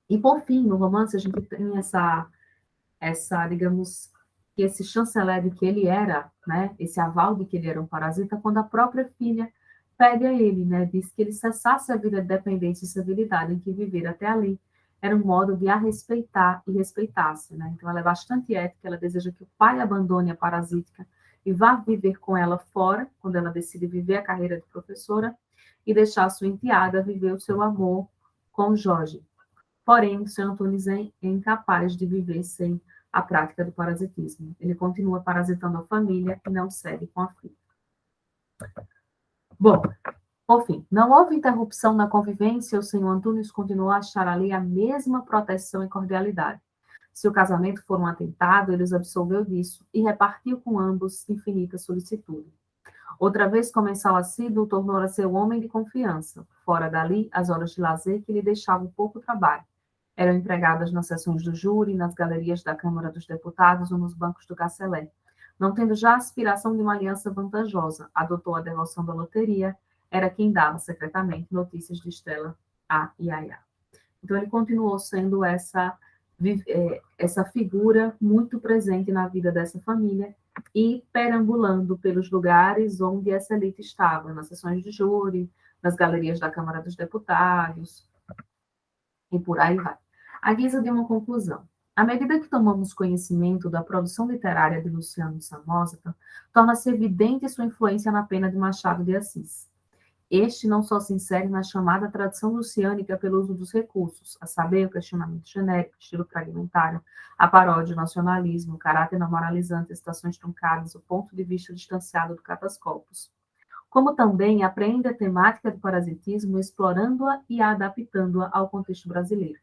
E, por fim, no romance, a gente tem essa digamos, que esse chanceler de que ele era, né, esse aval de que ele era um parasita, quando a própria filha pede a ele, né, diz que ele cessasse a vida de dependência e civilidade em que vivera até ali, era um modo de a respeitar e respeitasse, né? Então ela é bastante ética, ela deseja que o pai abandone a parasítica e vá viver com ela fora, quando ela decide viver a carreira de professora, e deixar sua enteada viver o seu amor com Jorge. Porém, o Sr. Antunes é incapaz de viver sem a prática do parasitismo. Ele continua parasitando a família e não segue com a filha. Bom, por fim, não houve interrupção na convivência, o Sr. Antunes continuou a achar ali a mesma proteção e cordialidade. Se o casamento for um atentado, ele os absolveu disso e repartiu com ambos infinita solicitude. Outra vez, comensal assíduo, tornou a ser o homem de confiança. Fora dali, as horas de lazer que lhe deixavam pouco trabalho. Eram empregadas nas sessões do júri, nas galerias da Câmara dos Deputados ou nos bancos do Gacelé. Não tendo já a aspiração de uma aliança vantajosa, adotou a devoção da loteria, era quem dava secretamente notícias de Estela a Iaiá. Então, ele continuou sendo essa figura muito presente na vida dessa família e perambulando pelos lugares onde essa elite estava, nas sessões de júri, nas galerias da Câmara dos Deputados, e por aí vai. À guisa de uma conclusão, à medida que tomamos conhecimento da produção literária de Luciano de Samosata, torna-se evidente sua influência na pena de Machado de Assis. Este não só se insere na chamada tradição luciânica pelo uso dos recursos, a saber, o questionamento genérico, estilo fragmentário, a paródia, o nacionalismo, o caráter não moralizante, as citações truncadas, o ponto de vista distanciado do catascopos, como também apreende a temática do parasitismo, explorando-a e adaptando-a ao contexto brasileiro.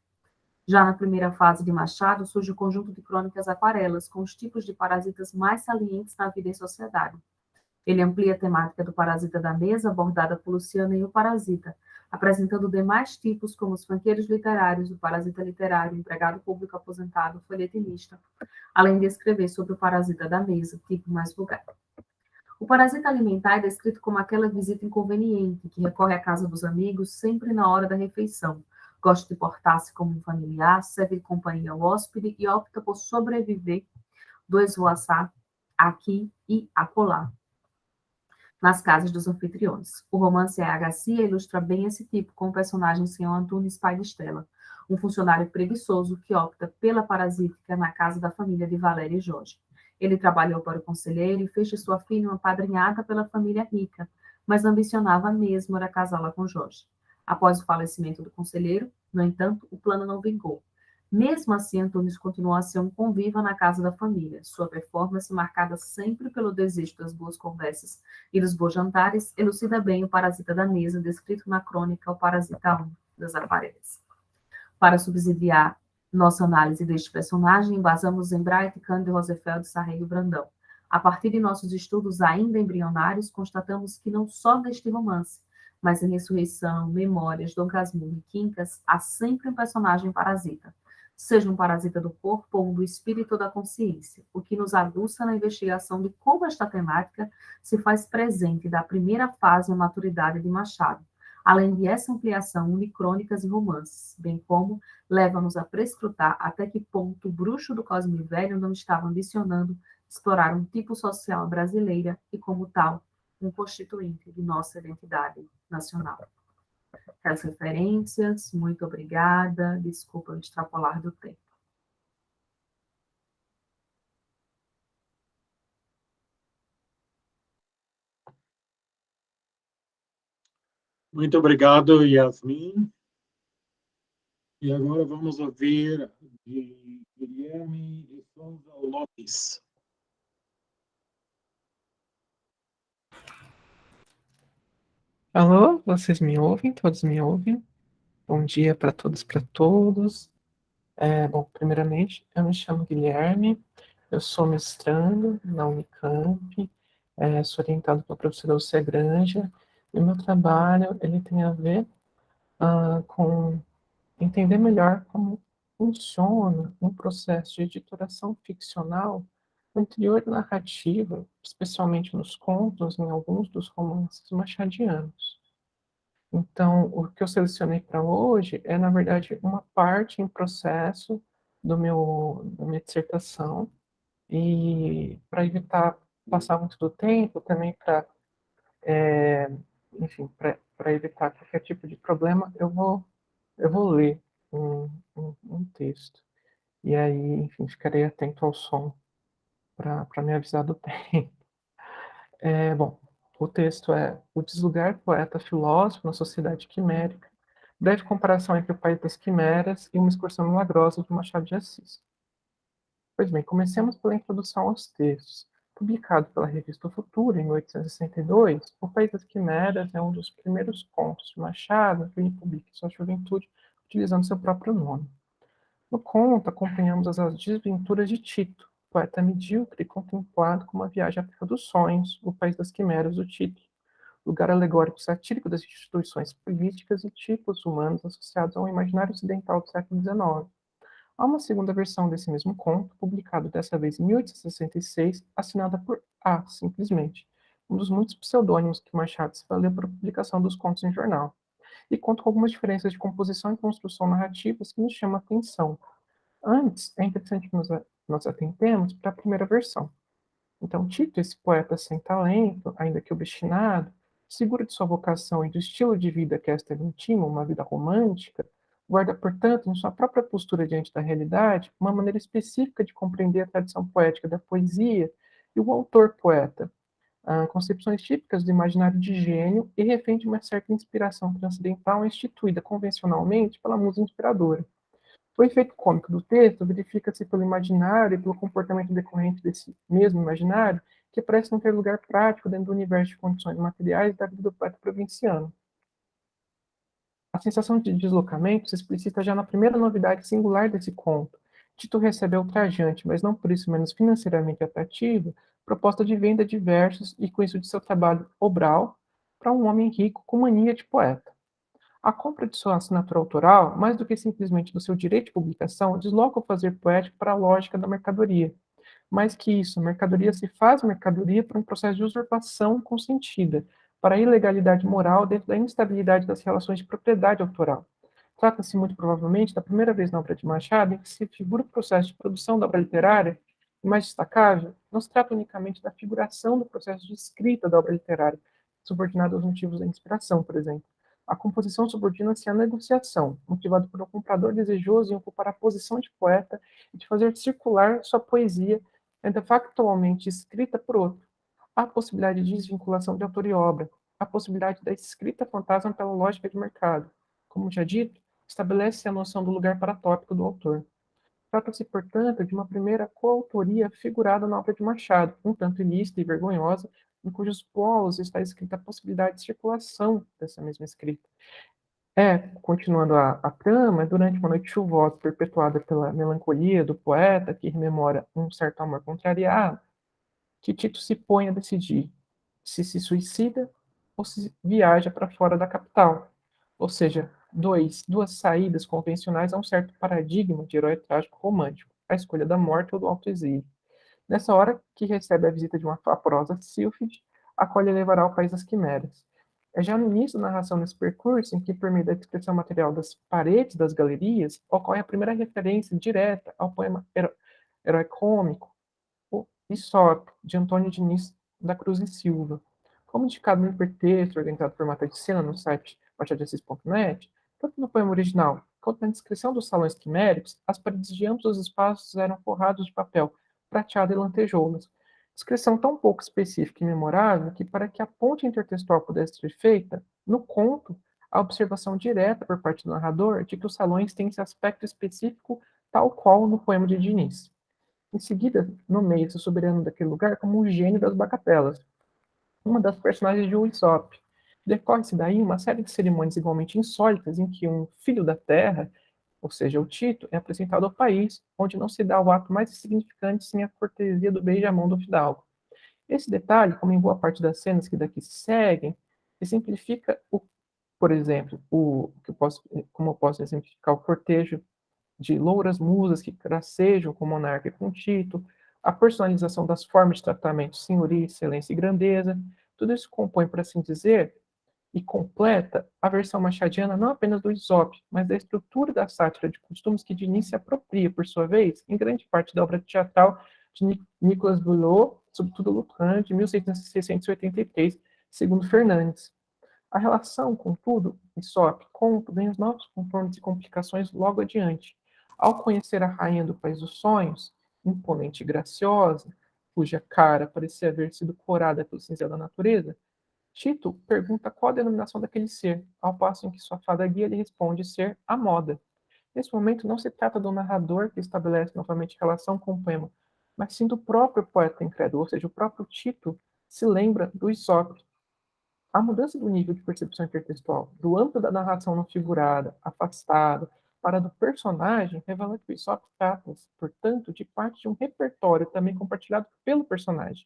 Já na primeira fase de Machado, surge o conjunto de crônicas aquarelas, com os tipos de parasitas mais salientes na vida e sociedade. Ele amplia a temática do parasita da mesa, abordada por Luciano e o parasita, apresentando demais tipos como os banqueiros literários, o parasita literário, o empregado público aposentado, o folhetinista, além de escrever sobre o parasita da mesa, tipo mais vulgar. O parasita alimentar é descrito como aquela visita inconveniente, que recorre à casa dos amigos sempre na hora da refeição, gosta de portar-se como um familiar, serve de companhia ao hóspede e opta por sobreviver do esvoaçar aqui e acolá, nas casas dos anfitriões. O romance A. Garcia ilustra bem esse tipo, com o personagem Sr. Antunes, pai de Estela, um funcionário preguiçoso que opta pela parasítica na casa da família de Valéria e Jorge. Ele trabalhou para o conselheiro e fez de sua filha uma padrinhada pela família rica, mas ambicionava mesmo era casá-la com Jorge. Após o falecimento do conselheiro, no entanto, o plano não vingou. Mesmo assim, Antunes continuou a ser um conviva na casa da família. Sua performance, marcada sempre pelo desejo das boas conversas e dos bons jantares, elucida bem o parasita da mesa, descrito na crônica O Parasita 1, das Aquarelas. Para subsidiar nossa análise deste personagem, embasamos em Bright, Cândido, Rosefeld, Sarrey e Brandão. A partir de nossos estudos ainda embrionários, constatamos que não só neste romance, mas em Ressurreição, Memórias, Dom Casmurro e Quincas, há sempre um personagem parasita, seja um parasita do corpo ou do espírito ou da consciência, o que nos aguça na investigação de como esta temática se faz presente da primeira fase à maturidade de Machado, além de essa ampliação une crônicas e romances, bem como leva-nos a prescrutar até que ponto o bruxo do Cosme Velho não estava ambicionando explorar um tipo social brasileira e, como tal, um constituinte de nossa identidade nacional. As referências, muito obrigada, desculpa o extrapolar do tempo. Muito obrigado, Yasmin. E agora vamos ouvir de Guilherme de Souza Lopes. Alô, vocês me ouvem? Todos me ouvem? Bom dia para todos, para todos. Bom, primeiramente, eu me chamo Guilherme, eu sou mestrando na Unicamp, sou orientado pela professora Lúcia Granja, e o meu trabalho ele tem a ver com entender melhor como funciona um processo de editoração ficcional no interior da narrativa, especialmente nos contos, em alguns dos romances machadianos. Então, o que eu selecionei para hoje é, na verdade, uma parte em processo da minha dissertação, e para evitar passar muito do tempo, também para, enfim, para evitar qualquer tipo de problema, eu vou ler um texto. E aí, enfim, ficarei atento ao som para me avisar do tempo. Bom, o texto é O Deslugar Poeta-Filósofo na Sociedade Quimérica, breve comparação entre o País das Quimeras e uma excursão milagrosa de Machado de Assis. Pois bem, comecemos pela introdução aos textos. Publicado pela revista O Futuro, em 1862, O País das Quimeras é um dos primeiros contos de Machado que ele publica em sua juventude, utilizando seu próprio nome. No conto, acompanhamos as desventuras de Tito, poeta medíocre e contemplado como uma viagem à terra dos sonhos, o país das quimeras do Tito, lugar alegórico satírico das instituições políticas e tipos humanos associados ao imaginário ocidental do século XIX. Há uma segunda versão desse mesmo conto, publicado dessa vez em 1866, assinada por A, simplesmente, um dos muitos pseudônimos que Machado se valeu para a publicação dos contos em jornal, e conta com algumas diferenças de composição e construção narrativas que nos chamam a atenção. Antes, é interessante que nós atentemos para a primeira versão. Então, Tito, esse poeta sem talento, ainda que obstinado, seguro de sua vocação e do estilo de vida que esta lhe intima, uma vida romântica, guarda, portanto, em sua própria postura diante da realidade, uma maneira específica de compreender a tradição poética da poesia e o autor poeta, concepções típicas do imaginário de gênio e refém de uma certa inspiração transcendental instituída convencionalmente pela musa inspiradora. O efeito cômico do texto verifica-se pelo imaginário e pelo comportamento decorrente desse mesmo imaginário, que parece não ter lugar prático dentro do universo de condições materiais da vida do poeta provinciano. A sensação de deslocamento se explicita já na primeira novidade singular desse conto. Tito recebe a ultrajante, mas não por isso menos financeiramente atrativa, proposta de venda de versos e com isso de seu trabalho obral para um homem rico com mania de poeta. A compra de sua assinatura autoral, mais do que simplesmente do seu direito de publicação, desloca o fazer poético para a lógica da mercadoria. Mais que isso, a mercadoria se faz mercadoria para um processo de usurpação consentida, para a ilegalidade moral dentro da instabilidade das relações de propriedade autoral. Trata-se muito provavelmente da primeira vez na obra de Machado em que se figura o processo de produção da obra literária, e mais destacável, não se trata unicamente da figuração do processo de escrita da obra literária, subordinado aos motivos da inspiração, por exemplo. A composição subordina-se à negociação, motivada por um comprador desejoso em ocupar a posição de poeta e de fazer circular sua poesia, ainda factualmente escrita por outro. Há a possibilidade de desvinculação de autor e obra, a possibilidade da escrita fantasma pela lógica de mercado. Como já dito, estabelece a noção do lugar paratópico do autor. Trata-se, portanto, de uma primeira coautoria figurada na obra de Machado, um tanto ilícita e vergonhosa, em cujos polos está escrita a possibilidade de circulação dessa mesma escrita. Continuando a trama, durante uma noite chuvosa perpetuada pela melancolia do poeta, que rememora um certo amor contrariado, que Tito se põe a decidir se suicida ou se viaja para fora da capital. Ou seja, duas saídas convencionais a um certo paradigma de herói trágico romântico, a escolha da morte ou do autoexílio. Nessa hora que recebe a visita de uma vaporosa sílfide, a qual lhe levará ao país das quimeras. É já no início da narração desse percurso em que, por meio da descrição material das paredes das galerias, ocorre a primeira referência direta ao poema Herói Cômico, o Isope, de Antônio Diniz da Cruz e Silva. Como indicado no hipertexto organizado por Mata de Sena no site machadassis.net, tanto no poema original quanto na descrição dos salões quiméricos, as paredes de ambos os espaços eram forrados de papel prateado e lantejoulas. Descrição tão pouco específica e memorável que, para que a ponte intertextual pudesse ser feita, no conto, a observação direta por parte do narrador de que os salões têm esse aspecto específico tal qual no poema de Diniz. Em seguida, nomeia-se o soberano daquele lugar como o gênio das bacatelas, uma das personagens de Usopp. Decorre-se daí uma série de cerimônias igualmente insólitas em que um filho da terra ou seja, o Tito é apresentado ao país, onde não se dá o ato mais insignificante sem a cortesia do beijamão do fidalgo. Esse detalhe, como em boa parte das cenas que daqui se seguem, exemplifica, por exemplo, como eu posso exemplificar o cortejo de louras musas que gracejam com o monarca e com Tito, a personalização das formas de tratamento, senhoria, excelência e grandeza, tudo isso compõe, por assim dizer, e completa a versão machadiana não apenas do Esope, mas da estrutura da sátira de costumes que Diniz se apropria, por sua vez, em grande parte da obra teatral de Nicolas Boileau, sobretudo Lucan, de 1683, segundo Fernandes. A relação, contudo, Esope conto ganha novos contornos e complicações logo adiante. Ao conhecer a rainha do País dos Sonhos, imponente e graciosa, cuja cara parecia haver sido corada pelo cincel da natureza, Tito pergunta qual a denominação daquele ser, ao passo em que sua fada guia lhe responde ser a moda. Nesse momento, não se trata do narrador que estabelece novamente relação com o poema, mas sim do próprio poeta incrédulo, ou seja, o próprio Tito se lembra do Esope. A mudança do nível de percepção intertextual, do âmbito da narração não figurada, afastada, para do personagem, revela que o Aesop trata-se, portanto, de parte de um repertório também compartilhado pelo personagem,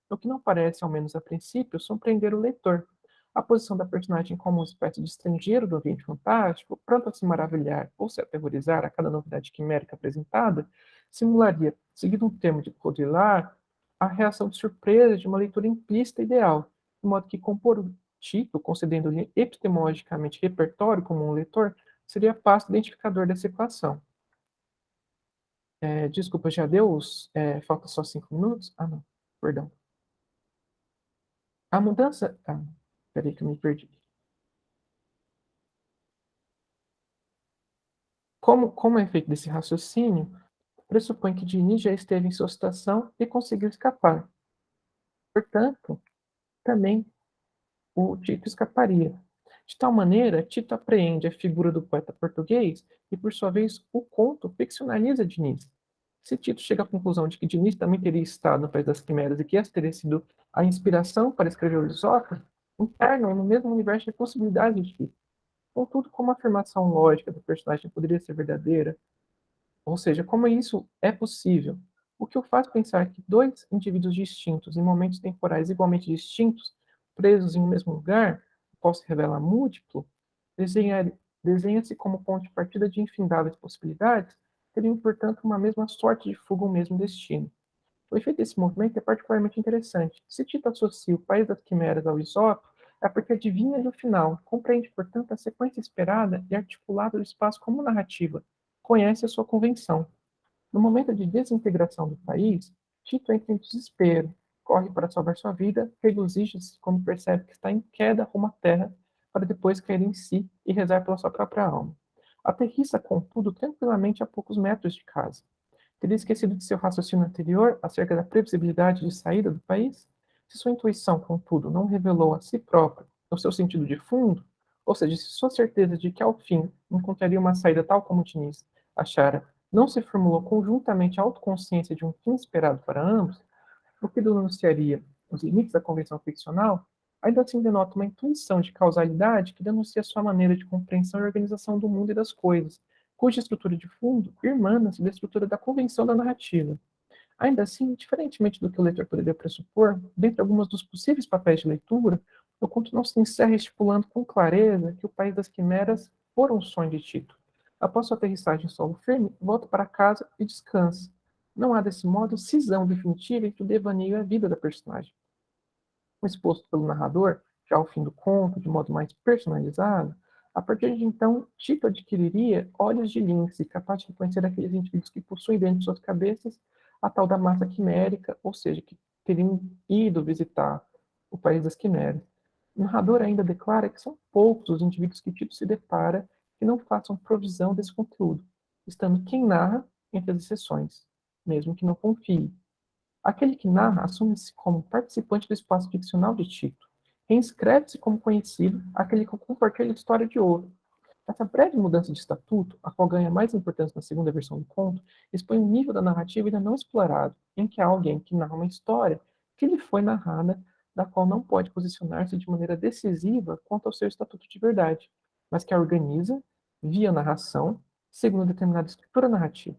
o que não parece, ao menos a princípio, surpreender o leitor. A posição da personagem como uma espécie de estrangeiro do ambiente fantástico, pronto a se maravilhar ou se aterrorizar a cada novidade quimérica apresentada, simularia, seguindo um termo de Baudrillard, a reação de surpresa de uma leitura implícita ideal, de modo que compor o Tito, concedendo-lhe epistemologicamente repertório como um leitor, seria passo identificador dessa equação. Desculpa, já deu falta só 5 minutos? Ah, não, perdão. A mudança... peraí que eu me perdi. Como é feito desse raciocínio, pressupõe que Diniz já esteve em sua situação e conseguiu escapar. Portanto, também o Tito escaparia. De tal maneira, Tito apreende a figura do poeta português e, por sua vez, o conto ficcionaliza Diniz. Se Tito chega à conclusão de que Diniz também teria estado no País das Quimeras e que essa teria sido a inspiração para escrever o Lusófona, internam no mesmo universo de possibilidades de Tito. Contudo, como a afirmação lógica do personagem poderia ser verdadeira, ou seja, como isso é possível, o que o faz pensar que dois indivíduos distintos, em momentos temporais igualmente distintos, presos em um mesmo lugar, o qual se revela múltiplo, desenha-se como ponto de partida de infindáveis possibilidades, teriam, portanto, uma mesma sorte de fuga, um mesmo destino. O efeito desse movimento é particularmente interessante. Se Tito associa o País das Quimeras ao Esopo, é porque adivinha do final, compreende, portanto, a sequência esperada e articulada do espaço como narrativa, conhece a sua convenção. No momento de desintegração do país, Tito entra em desespero, corre para salvar sua vida, regozija-se quando percebe que está em queda rumo à terra, para depois cair em si e rezar pela sua própria alma. Aterrissa, contudo, tranquilamente a poucos metros de casa. Teria esquecido de seu raciocínio anterior acerca da previsibilidade de saída do país? Se sua intuição, contudo, não revelou a si própria o seu sentido de fundo, ou seja, se sua certeza de que, ao fim, encontraria uma saída tal como Diniz achara, não se formulou conjuntamente a autoconsciência de um fim esperado para ambos, o que denunciaria os limites da convenção ficcional, ainda assim denota uma intuição de causalidade que denuncia sua maneira de compreensão e organização do mundo e das coisas, cuja estrutura de fundo irmana-se da estrutura da convenção da narrativa. Ainda assim, diferentemente do que o leitor poderia pressupor, dentre alguns dos possíveis papéis de leitura, o conto não se encerra estipulando com clareza que o País das Quimeras fora um sonho de Tito. Após sua aterrissagem em solo firme, volta para casa e descansa. Não há, desse modo, cisão definitiva entre o devaneio e a vida da personagem. Exposto pelo narrador, já ao fim do conto, de modo mais personalizado, a partir de então, Tito adquiriria olhos de lince, capaz de reconhecer aqueles indivíduos que possuem dentro de suas cabeças a tal da massa quimérica, ou seja, que teriam ido visitar o País das Quimeras. O narrador ainda declara que são poucos os indivíduos que Tito se depara que não façam provisão desse conteúdo, estando quem narra entre as exceções, mesmo que não confie. Aquele que narra assume-se como participante do espaço ficcional de Tito. Reinscreve-se como conhecido aquele que compartilha a história de ouro. Essa breve mudança de estatuto, a qual ganha mais importância na segunda versão do conto, expõe um nível da narrativa ainda não explorado, em que há alguém que narra uma história que lhe foi narrada, da qual não pode posicionar-se de maneira decisiva quanto ao seu estatuto de verdade, mas que a organiza, via narração, segundo determinada estrutura narrativa.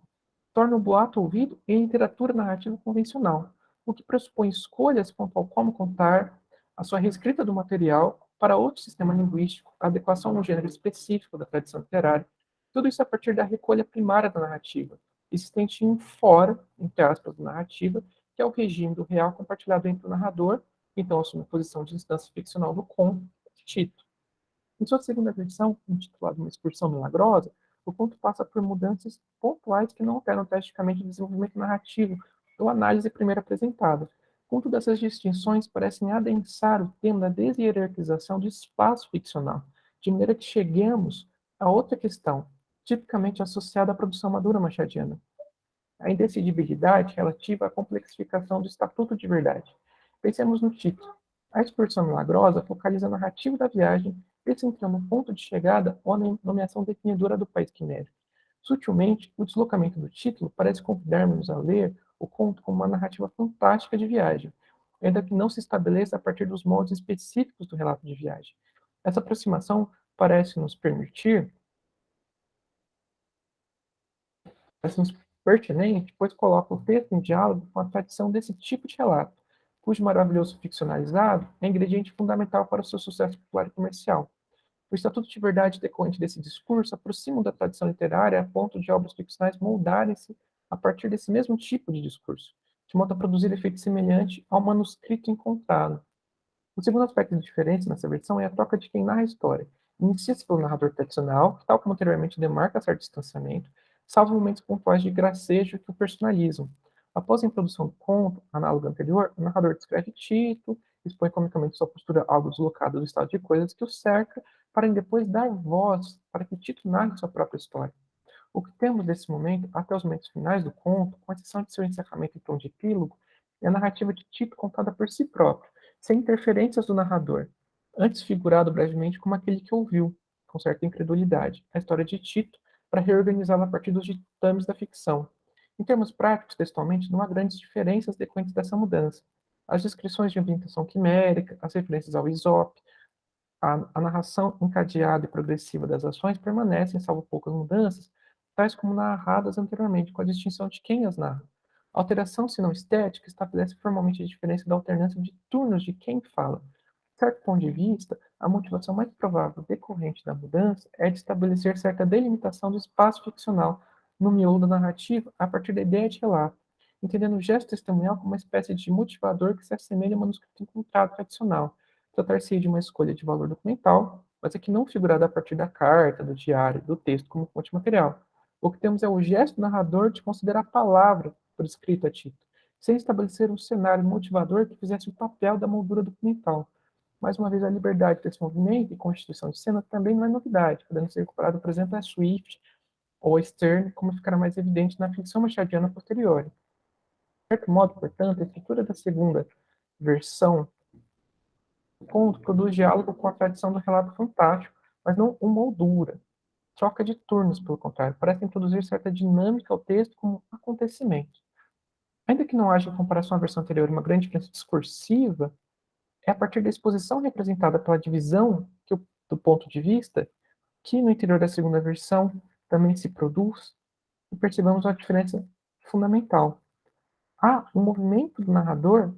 Torna o boato ouvido em literatura narrativa convencional, o que pressupõe escolhas quanto ao como contar, a sua reescrita do material para outro sistema linguístico, a adequação a um gênero específico da tradição literária, tudo isso a partir da recolha primária da narrativa, existente em fora, entre aspas, da narrativa, que é o regime do real compartilhado entre o narrador, que então assume a posição de instância ficcional do conto, Tito. Em sua segunda versão, intitulada Uma Excursão Milagrosa, o conto passa por mudanças pontuais que não alteram drasticamente o desenvolvimento narrativo ou análise primeiro apresentada. Contudo, essas distinções parecem adensar o tema da deshierarquização do espaço ficcional, de maneira que cheguemos a outra questão, tipicamente associada à produção madura machadiana: a indecidibilidade relativa à complexificação do estatuto de verdade. Pensemos no título. A Excursão Milagrosa focaliza a narrativa da viagem, descentrando o ponto de chegada ou a nomeação definidora do país quimérico. Sutilmente, o deslocamento do título parece convidar-nos a ler o conto como uma narrativa fantástica de viagem, ainda que não se estabeleça a partir dos moldes específicos do relato de viagem. Essa aproximação parece nos pertinente, pois coloca o texto em diálogo com a tradição desse tipo de relato, cujo maravilhoso ficcionalizado é ingrediente fundamental para o seu sucesso popular e comercial. O estatuto de verdade decorrente desse discurso aproxima da tradição literária a ponto de obras ficcionais moldarem-se a partir desse mesmo tipo de discurso, de modo a produzir efeito semelhante ao manuscrito encontrado. O segundo aspecto de diferença nessa versão é a troca de quem narra a história. Inicia-se pelo narrador tradicional, que, tal como anteriormente, demarca certo distanciamento, salvo momentos pontuais de gracejo que o personalizam. Após a introdução do conto, análogo anterior, o narrador descreve Tito, expõe comicamente sua postura algo deslocada do estado de coisas que o cerca, para depois dar voz para que Tito narre sua própria história. O que temos desse momento, até os momentos finais do conto, com exceção de seu encerramento em tom de epílogo, é a narrativa de Tito contada por si próprio, sem interferências do narrador, antes figurado brevemente como aquele que ouviu, com certa incredulidade, a história de Tito, para reorganizá-la a partir dos ditames da ficção. Em termos práticos, textualmente, não há grandes diferenças decorrentes dessa mudança. As descrições de ambientação quimérica, as referências ao Aesop, a narração encadeada e progressiva das ações permanecem, salvo poucas mudanças, tais como narradas anteriormente, com a distinção de quem as narra. A alteração, se não estética, estabelece formalmente a diferença da alternância de turnos de quem fala. De certo ponto de vista, a motivação mais provável decorrente da mudança é de estabelecer certa delimitação do espaço ficcional no miolo da narrativa a partir da ideia de relato, entendendo o gesto testemunhal como uma espécie de motivador que se assemelha ao manuscrito encontrado tradicional. Tratar-se de uma escolha de valor documental, mas é que não figurada a partir da carta, do diário, do texto como fonte material. O que temos é o gesto narrador de considerar a palavra por escrito a Tito, sem estabelecer um cenário motivador que fizesse o papel da moldura documental. Mais uma vez, a liberdade desse movimento e constituição de cena também não é novidade, podendo ser comparado, por exemplo, a Swift ou a Stern, como ficará mais evidente na ficção machadiana posterior. De certo modo, portanto, a estrutura da segunda versão do conto produz diálogo com a tradição do relato fantástico, mas não uma moldura. Troca de turnos, pelo contrário, parece introduzir certa dinâmica ao texto como acontecimento. Ainda que não haja, em comparação à versão anterior, uma grande diferença discursiva, é a partir da exposição representada pela divisão do ponto de vista que, no interior da segunda versão, também se produz, e percebamos uma diferença fundamental. Há no movimento do narrador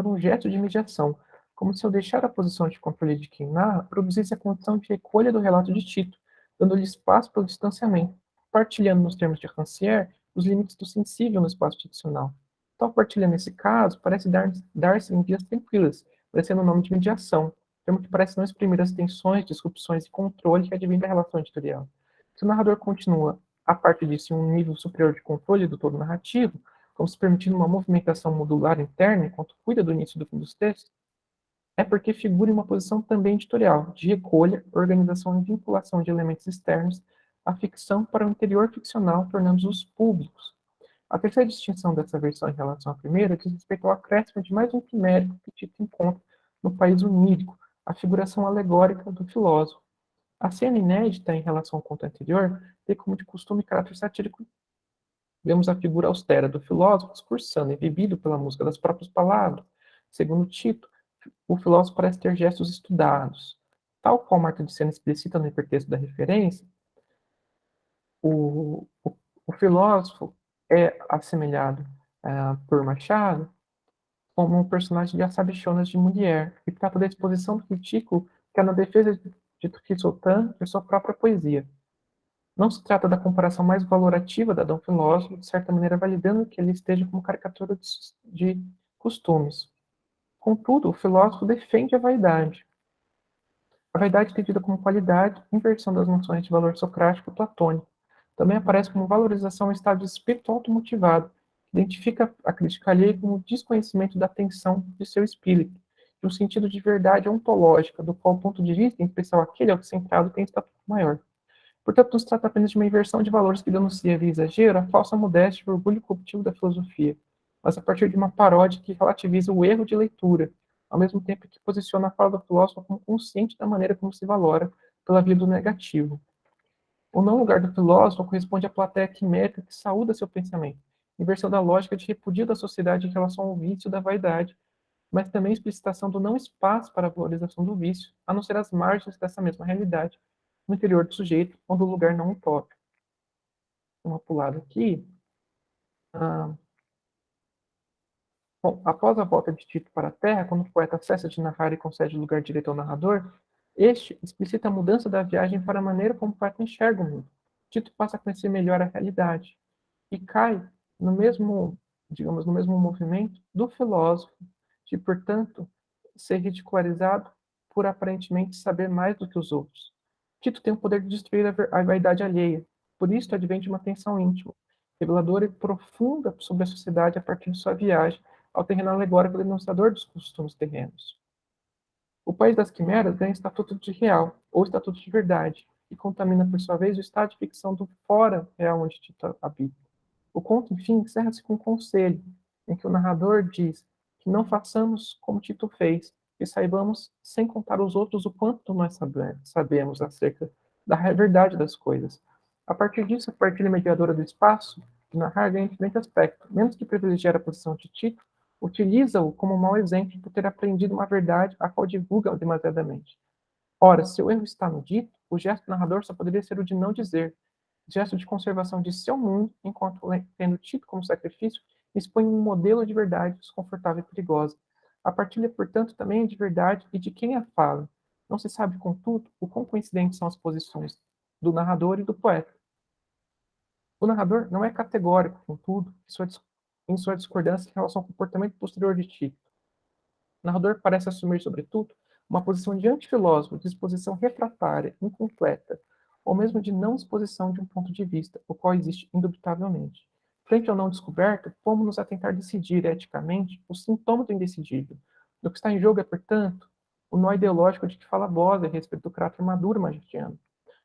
um gesto de mediação, como se ao deixar a posição de controle de quem narra, produzisse a condição de recolha do relato de Tito, dando-lhe espaço para o distanciamento, partilhando nos termos de Rancière os limites do sensível no espaço ficcional. Tal partilha, nesse caso, parece dar-se em vias tranquilas, parecendo um nome de mediação, termo que parece não exprimir as tensões, disrupções e controle que advêm da relação editorial. Se o narrador continua, a partir disso, em um nível superior de controle do todo narrativo, como se permitindo uma movimentação modular interna enquanto cuida do início e do fim dos textos, é porque figura em uma posição também editorial, de recolha, organização e vinculação de elementos externos à ficção para o interior ficcional, tornando-os públicos. A terceira distinção dessa versão em relação à primeira diz respeito ao acréscimo de mais um quimérico que Tito encontra no país onírico, a figuração alegórica do filósofo. A cena inédita em relação ao conto anterior tem como de costume caráter satírico. Vemos a figura austera do filósofo discursando, embebido pela música das próprias palavras. Segundo Tito, o filósofo parece ter gestos estudados. Tal qual Marta de Sena explicita no hipertexto da referência, o filósofo é assemelhado por Machado como um personagem de As Sabichonas de Molière, que trata da exposição do crítico que é na defesa de Tristan de sua própria poesia. Não se trata da comparação mais valorativa da de um filósofo, de certa maneira validando que ele esteja como caricatura de costumes. Contudo, o filósofo defende a vaidade. A vaidade entendida como qualidade, inversão das noções de valor socrático e platônico. Também aparece como valorização em estado de espírito automotivado, que identifica a crítica alheia como desconhecimento da tensão de seu espírito, de um sentido de verdade ontológica, do qual o ponto de vista, em especial aquele autocentrado, tem estatuto maior. Portanto, não se trata apenas de uma inversão de valores que denuncia via exagero a falsa modéstia e o orgulho corruptivo da filosofia, mas a partir de uma paródia que relativiza o erro de leitura, ao mesmo tempo que posiciona a fala do filósofo como consciente da maneira como se valora pela via do negativo. O não lugar do filósofo corresponde à plateia quimérica que saúda seu pensamento, inversão da lógica de repudio da sociedade em relação ao vício da vaidade, mas também explicitação do não espaço para a valorização do vício, a não ser as margens dessa mesma realidade, no interior do sujeito, onde o lugar não utópico. Uma pulada aqui. Bom, após a volta de Tito para a Terra, quando o poeta cessa de narrar e concede lugar direito ao narrador, este explicita a mudança da viagem para a maneira como o poeta enxerga o mundo. Tito passa a conhecer melhor a realidade e cai no mesmo, digamos, no mesmo movimento do filósofo, de, portanto, ser ridicularizado por aparentemente saber mais do que os outros. Tito tem o poder de destruir a vaidade alheia, por isso advém de uma tensão íntima, reveladora e profunda sobre a sociedade a partir de sua viagem ao terreno alegórico denunciador dos costumes terrenos. O país das quimeras ganha estatuto de real, ou estatuto de verdade, e contamina, por sua vez, o estado de ficção do fora real onde Tito habita. O conto, enfim, encerra-se com um conselho, em que o narrador diz que não façamos como Tito fez, que saibamos, sem contar os outros, o quanto nós sabemos acerca da verdade das coisas. A partir disso, a partilha mediadora do espaço, de narrar ganha diferente aspecto, menos que privilegiar a posição de Tito, utiliza-o como um mau exemplo por ter aprendido uma verdade a qual divulga demasiadamente. Ora, se o erro está no dito, o gesto do narrador só poderia ser o de não dizer, gesto de conservação de seu mundo, enquanto, tendo Tito como sacrifício, expõe um modelo de verdade desconfortável e perigosa. A partilha, portanto, também é de verdade e de quem a fala. Não se sabe, contudo, o quão coincidentes são as posições do narrador e do poeta. O narrador não é categórico, contudo, em sua discordância em relação ao comportamento posterior de Tito. O narrador parece assumir, sobretudo, uma posição de antifilósofo, de exposição refratária, incompleta, ou mesmo de não exposição de um ponto de vista, o qual existe indubitavelmente. Frente ao não descoberto, pomos-nos a tentar decidir eticamente o sintoma do indecidível. O que está em jogo é, portanto, o nó ideológico de que fala Bose a respeito do caráter maduro magistiano.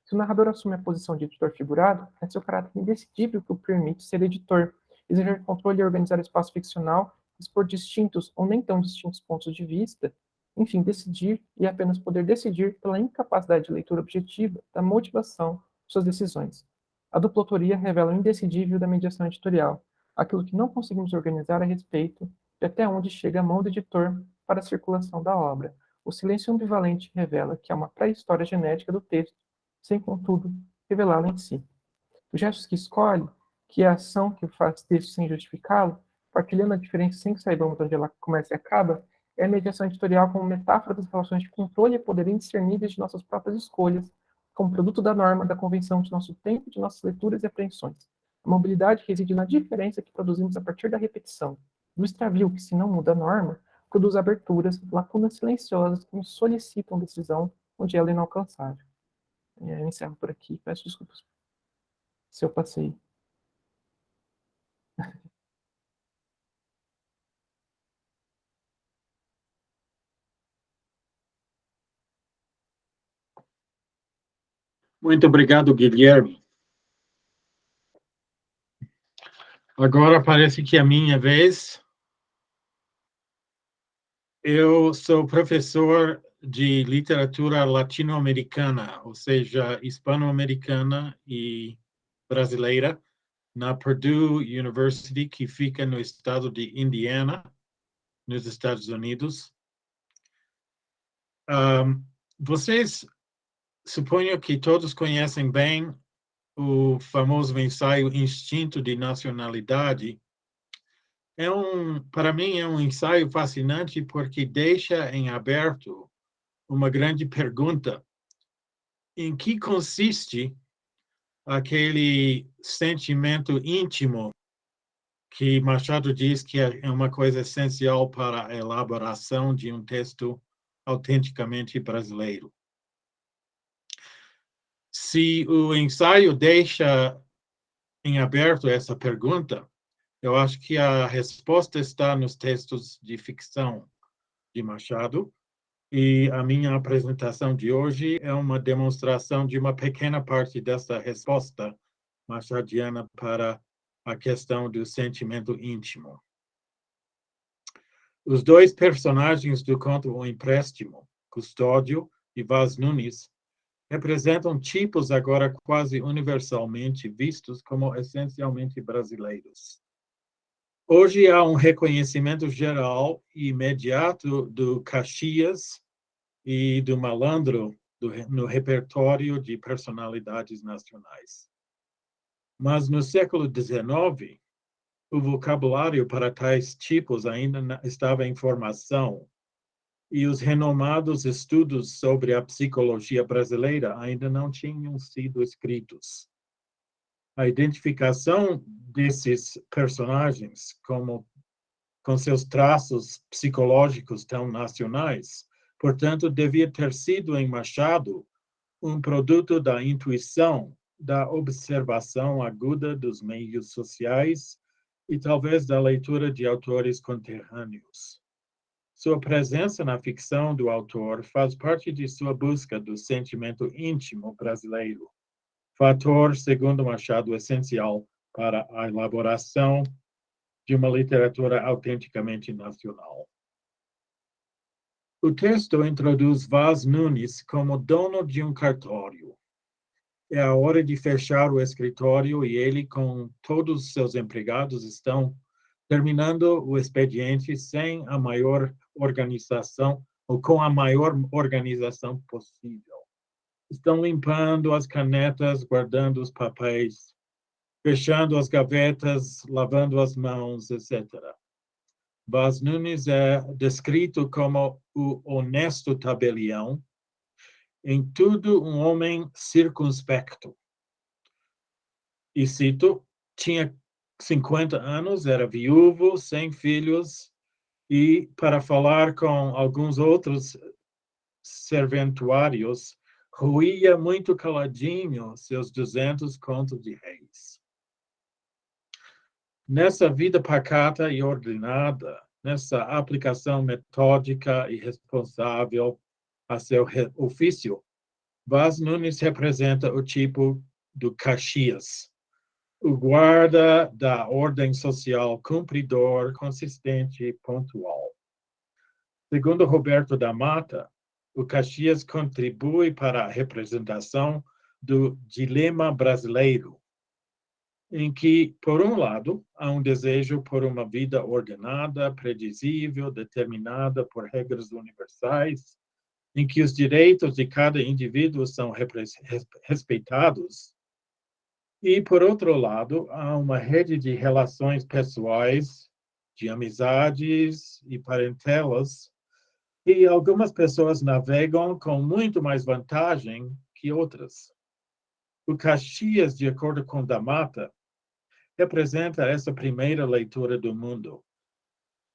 Se o narrador assume a posição de editor figurado, é seu caráter indecidível que o permite ser editor, exigir controle e organizar o espaço ficcional, expor distintos ou nem tão distintos pontos de vista, enfim, decidir e apenas poder decidir pela incapacidade de leitura objetiva da motivação de suas decisões. A dupla autoria revela o indecidível da mediação editorial, aquilo que não conseguimos organizar a respeito de até onde chega a mão do editor para a circulação da obra. O silêncio ambivalente revela que há uma pré-história genética do texto, sem, contudo, revelá-la em si. Os gestos que escolhe, que é a ação que faz texto sem justificá-lo, partilhando a diferença sem que saibamos onde ela começa e acaba, é a mediação editorial como metáfora das relações de controle e poder indiscerníveis de nossas próprias escolhas, como produto da norma, da convenção de nosso tempo, de nossas leituras e apreensões. A mobilidade reside na diferença que produzimos a partir da repetição, no extravio que, se não muda a norma, produz aberturas, lacunas silenciosas que nos solicitam decisão onde ela é inalcançável. Eu encerro por aqui. Peço desculpas se eu passei. Muito obrigado, Guilherme. Agora parece que é a minha vez. Eu sou professor de literatura latino-americana, ou seja, hispano-americana e brasileira, na Purdue University, que fica no estado de Indiana, nos Estados Unidos. Vocês, suponho que todos conhecem bem o famoso ensaio Instinto de Nacionalidade, para mim, é um ensaio fascinante porque deixa em aberto uma grande pergunta: em que consiste aquele sentimento íntimo que Machado diz que é uma coisa essencial para a elaboração de um texto autenticamente brasileiro? Se o ensaio deixa em aberto essa pergunta, eu acho que a resposta está nos textos de ficção de Machado, e a minha apresentação de hoje é uma demonstração de uma pequena parte dessa resposta machadiana para a questão do sentimento íntimo. Os dois personagens do conto O Empréstimo, Custódio e Vaz Nunes, representam tipos agora quase universalmente vistos como essencialmente brasileiros. Hoje há um reconhecimento geral e imediato do Caxias e do malandro no repertório de personalidades nacionais. Mas no século XIX, o vocabulário para tais tipos ainda estava em formação e os renomados estudos sobre a psicologia brasileira ainda não tinham sido escritos. A identificação desses personagens com seus traços psicológicos tão nacionais, portanto, devia ter sido em Machado um produto da intuição, da observação aguda dos meios sociais e talvez da leitura de autores conterrâneos. Sua presença na ficção do autor faz parte de sua busca do sentimento íntimo brasileiro, fator, segundo Machado, essencial para a elaboração de uma literatura autenticamente nacional. O texto introduz Vaz Nunes como dono de um cartório. É a hora de fechar o escritório e ele, com todos os seus empregados, estão terminando o expediente sem a maior organização, ou com a maior organização possível. Estão limpando as canetas, guardando os papéis, fechando as gavetas, lavando as mãos, etc. Vaz Nunes é descrito como o honesto tabelião, em tudo um homem circunspecto. E cito, tinha 50 anos, era viúvo, sem filhos, e para falar com alguns outros serventuários, ruía muito caladinho seus 200 contos de réis. Nessa vida pacata e ordenada, nessa aplicação metódica e responsável a seu ofício, Vaz Nunes representa o tipo do Caxias, o guarda da ordem social, cumpridor, consistente e pontual. Segundo Roberto da Mata, o Caxias contribui para a representação do dilema brasileiro, em que, por um lado, há um desejo por uma vida ordenada, previsível, determinada por regras universais, em que os direitos de cada indivíduo são respeitados, e, por outro lado, há uma rede de relações pessoais, de amizades e parentelas, e algumas pessoas navegam com muito mais vantagem que outras. O Caxias, de acordo com Da Mata, representa essa primeira leitura do mundo.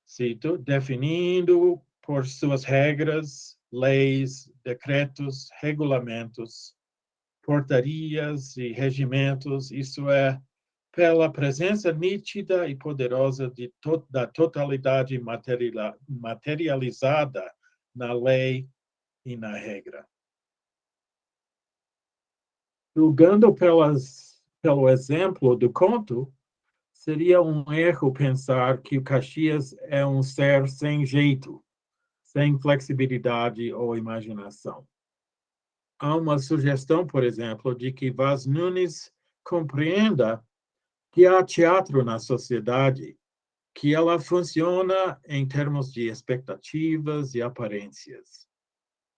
Cito, definindo por suas regras, leis, decretos, regulamentos, portarias e regimentos, isso é, pela presença nítida e poderosa da totalidade materializada na lei e na regra. Julgando pelo exemplo do conto, seria um erro pensar que o Caxias é um ser sem jeito, sem flexibilidade ou imaginação. Há uma sugestão, por exemplo, de que Vaz Nunes compreenda que há teatro na sociedade, que ela funciona em termos de expectativas e aparências.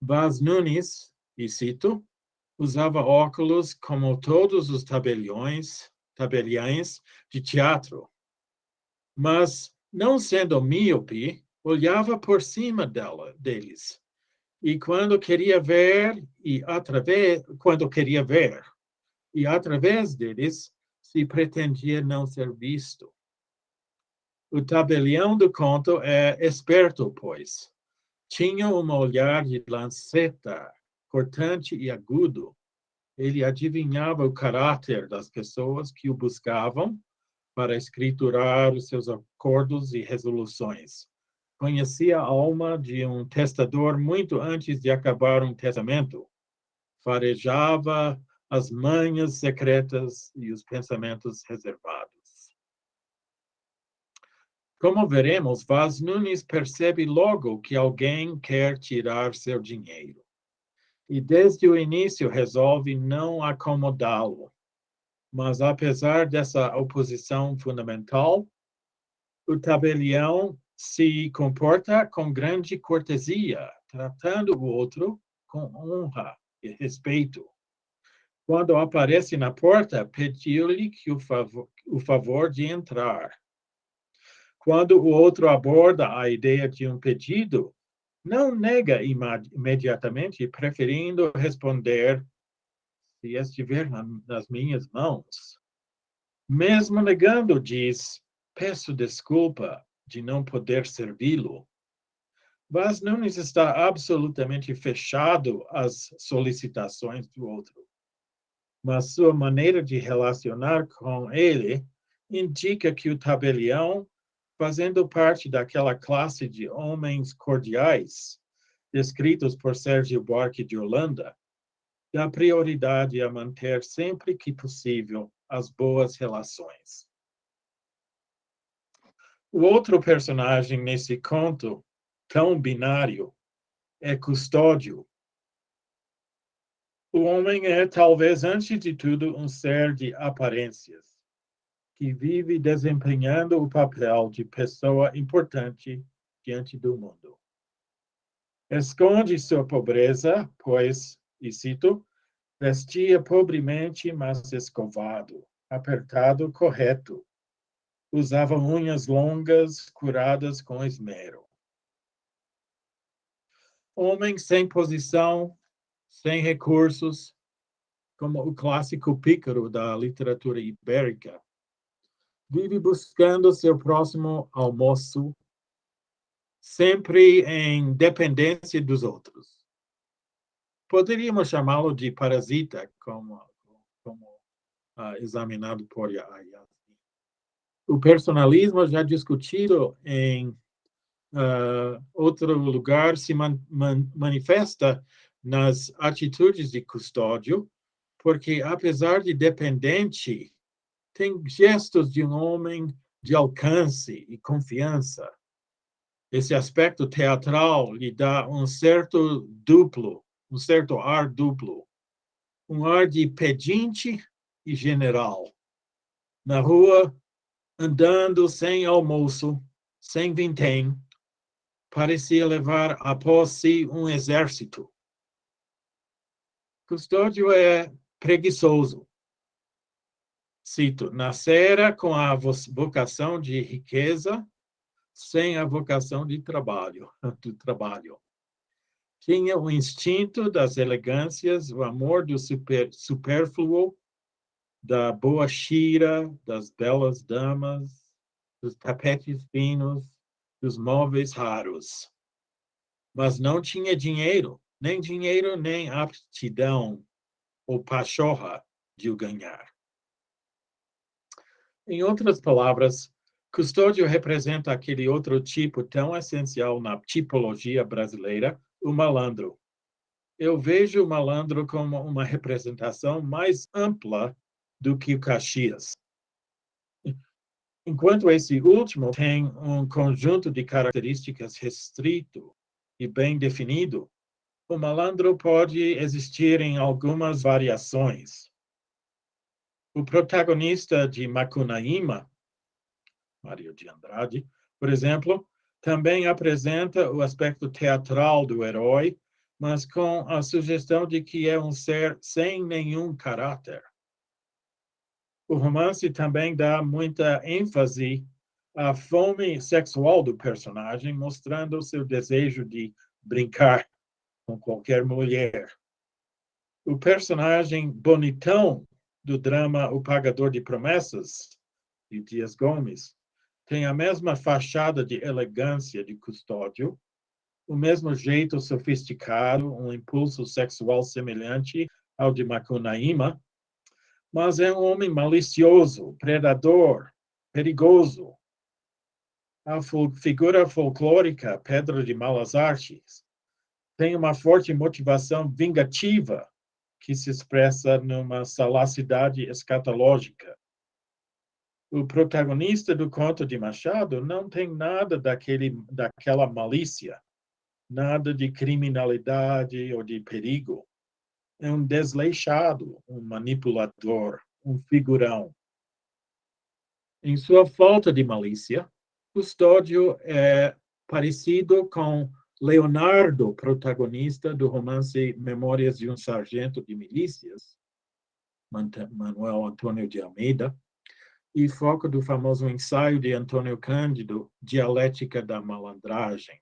Vaz Nunes, e cito, Usava óculos como todos os tabeliães de teatro, mas, não sendo míope, olhava por cima deles. E quando queria ver, através deles, se pretendia não ser visto. O tabelião do conto é esperto, pois. Tinha um olhar de lanceta, cortante e agudo. Ele adivinhava o caráter das pessoas que o buscavam para escriturar os seus acordos e resoluções. Conhecia a alma de um testador muito antes de acabar um testamento. Farejava as manhas secretas e os pensamentos reservados. Como veremos, Vaz Nunes percebe logo que alguém quer tirar seu dinheiro. E desde o início resolve não acomodá-lo. Mas, apesar dessa oposição fundamental, o tabelião se comporta com grande cortesia, tratando o outro com honra e respeito. Quando aparece na porta, pediu-lhe o favor de entrar. Quando o outro aborda a ideia de um pedido, não nega imediatamente, preferindo responder: se estiver nas minhas mãos. Mesmo negando, diz: peço desculpa de não poder servi-lo. Vaz Nunes está absolutamente fechado às solicitações do outro. Mas sua maneira de relacionar com ele indica que o tabelião, fazendo parte daquela classe de homens cordiais, descritos por Sérgio Buarque de Holanda, dá prioridade a manter sempre que possível as boas relações. O outro personagem nesse conto, tão binário, é Custódio. O homem é, talvez, antes de tudo, um ser de aparências, que vive desempenhando o papel de pessoa importante diante do mundo. Esconde sua pobreza, pois, e cito, vestia pobremente, mas escovado, apertado, correto. Usava unhas longas, curadas com esmero. Homem sem posição, sem recursos, como o clássico pícaro da literatura ibérica, vive buscando seu próximo almoço, sempre em dependência dos outros. Poderíamos chamá-lo de parasita, como examinado por Yasmin. O personalismo, já discutido em outro lugar, se manifesta nas atitudes de Custódio, porque, apesar de dependente, tem gestos de um homem de alcance e confiança. Esse aspecto teatral lhe dá um certo ar duplo, um ar de pedinte e general. Na rua, andando sem almoço, sem vintém, parecia levar após si um exército. Custódio é preguiçoso. Cito: nascera com a vocação de riqueza, sem a vocação do trabalho. Tinha o instinto das elegâncias, o amor do supérfluo, da boa chira, das belas damas, dos tapetes finos, dos móveis raros. Mas não tinha dinheiro, nem aptidão ou pachorra de o ganhar. Em outras palavras, Custódio representa aquele outro tipo tão essencial na tipologia brasileira, o malandro. Eu vejo o malandro como uma representação mais ampla do que o Caxias. Enquanto esse último tem um conjunto de características restrito e bem definido, o malandro pode existir em algumas variações. O protagonista de Macunaíma, Mário de Andrade, por exemplo, também apresenta o aspecto teatral do herói mas com a sugestão de que é um ser sem nenhum caráter. O romance também dá muita ênfase à fome sexual do personagem, mostrando seu desejo de brincar com qualquer mulher. O personagem bonitão do drama O Pagador de Promessas, de Dias Gomes, tem a mesma fachada de elegância de Custódio, o mesmo jeito sofisticado, um impulso sexual semelhante ao de Macunaíma, mas é um homem malicioso, predador, perigoso. A figura folclórica Pedro de Malas Artes tem uma forte motivação vingativa que se expressa numa salacidade escatológica. O protagonista do conto de Machado não tem nada daquela malícia, nada de criminalidade ou de perigo. É um desleixado, um manipulador, um figurão. Em sua falta de malícia, Custódio é parecido com Leonardo, protagonista do romance Memórias de um Sargento de Milícias, Manuel Antônio de Almeida, e foco do famoso ensaio de Antônio Cândido, Dialética da Malandragem.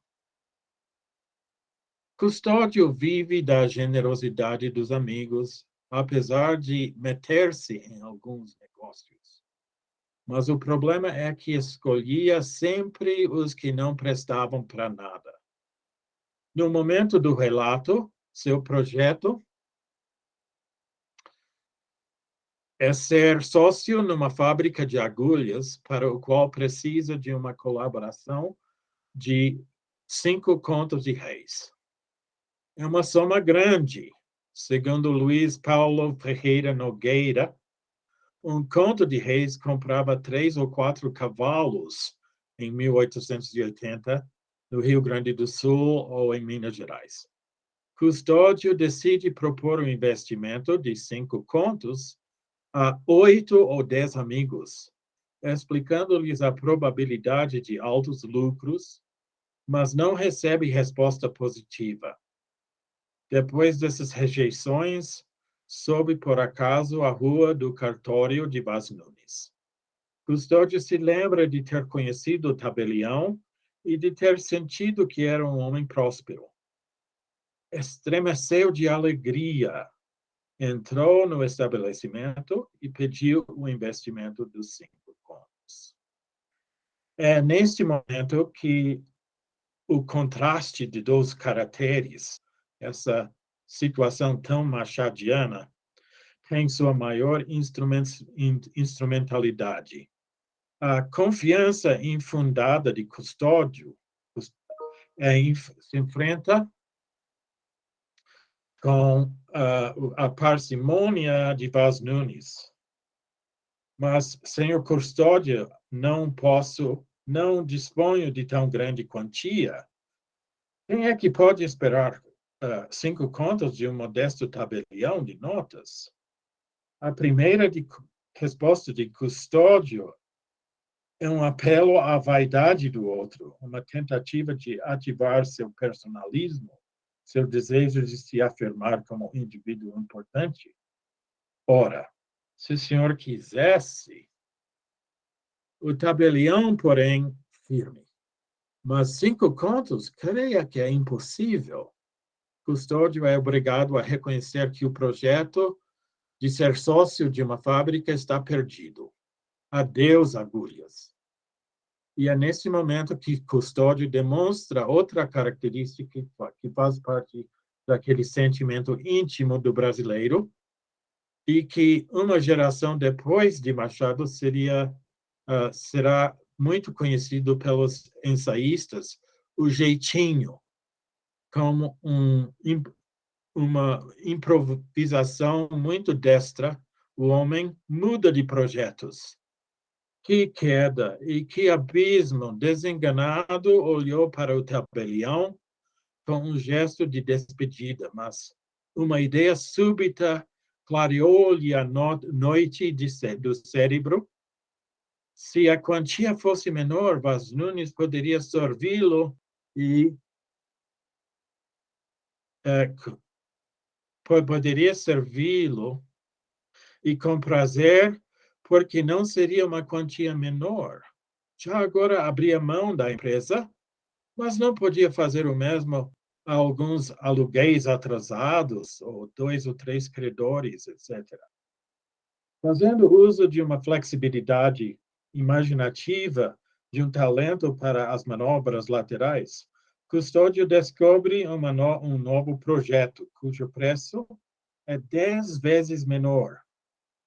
Custódio vive da generosidade dos amigos, apesar de meter-se em alguns negócios. Mas o problema é que escolhia sempre os que não prestavam para nada. No momento do relato, seu projeto é ser sócio numa fábrica de agulhas, para o qual precisa de uma colaboração de 5 contos de réis. É uma soma grande. Segundo Luiz Paulo Ferreira Nogueira, um conto de réis comprava 3 ou 4 cavalos em 1880, no Rio Grande do Sul ou em Minas Gerais. Custódio decide propor um investimento de 5 contos a 8 ou 10 amigos, explicando-lhes a probabilidade de altos lucros, mas não recebe resposta positiva. Depois dessas rejeições, sobe por acaso a rua do cartório de Vaz Nunes. Custódio se lembra de ter conhecido o tabelião e de ter sentido que era um homem próspero. Estremeceu de alegria, entrou no estabelecimento e pediu o investimento dos 5 contos. É neste momento que o contraste de 2 caracteres, essa situação tão machadiana, tem sua maior instrumentalidade. A confiança infundada de Custódio se enfrenta com a parcimônia de Vaz Nunes. Mas, senhor Custódio, não disponho de tão grande quantia. Quem é que pode esperar 5 contos de um modesto tabelião de notas? A primeira resposta de Custódio é um apelo à vaidade do outro, uma tentativa de ativar seu personalismo, seu desejo de se afirmar como um indivíduo importante. Ora, se o senhor quisesse, o tabelião, porém, firme. Mas 5 contos, creia que é impossível. Custódio é obrigado a reconhecer que o projeto de ser sócio de uma fábrica está perdido. Adeus, agulhas. E é nesse momento que Custódio demonstra outra característica que faz parte daquele sentimento íntimo do brasileiro e que uma geração depois de Machado será muito conhecido pelos ensaístas, o jeitinho, como uma improvisação muito destra. O homem muda de projetos. Que queda e que abismo! Desenganado, olhou para o tabelião com um gesto de despedida, mas uma ideia súbita clareou-lhe a noite do cérebro. Se a quantia fosse menor, Vaz Nunes poderia sorvi-lo e poderia servi-lo e com prazer, porque não seria uma quantia menor. Já agora abria mão da empresa, mas não podia fazer o mesmo a alguns aluguéis atrasados, ou 2 ou 3 credores, etc. Fazendo uso de uma flexibilidade imaginativa, de um talento para as manobras laterais, Custódio descobre um novo projeto, cujo preço é 10 vezes menor.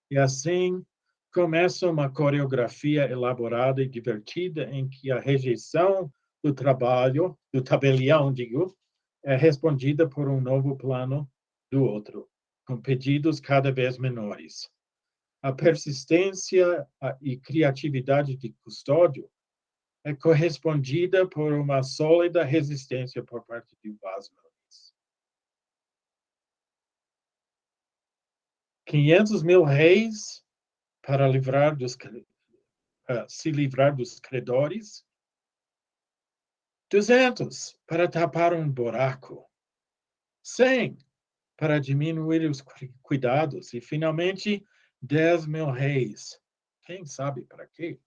E assim começa uma coreografia elaborada e divertida em que a rejeição do trabalho, do tabelião, digo, é respondida por um novo plano do outro, com pedidos cada vez menores. A persistência e criatividade de Custódio é correspondida por uma sólida resistência por parte de Vaz Luiz. 500 mil réis para se livrar dos credores, 200 para tapar um buraco, 100 para diminuir os cuidados e, finalmente, 10 mil réis. Quem sabe para quê?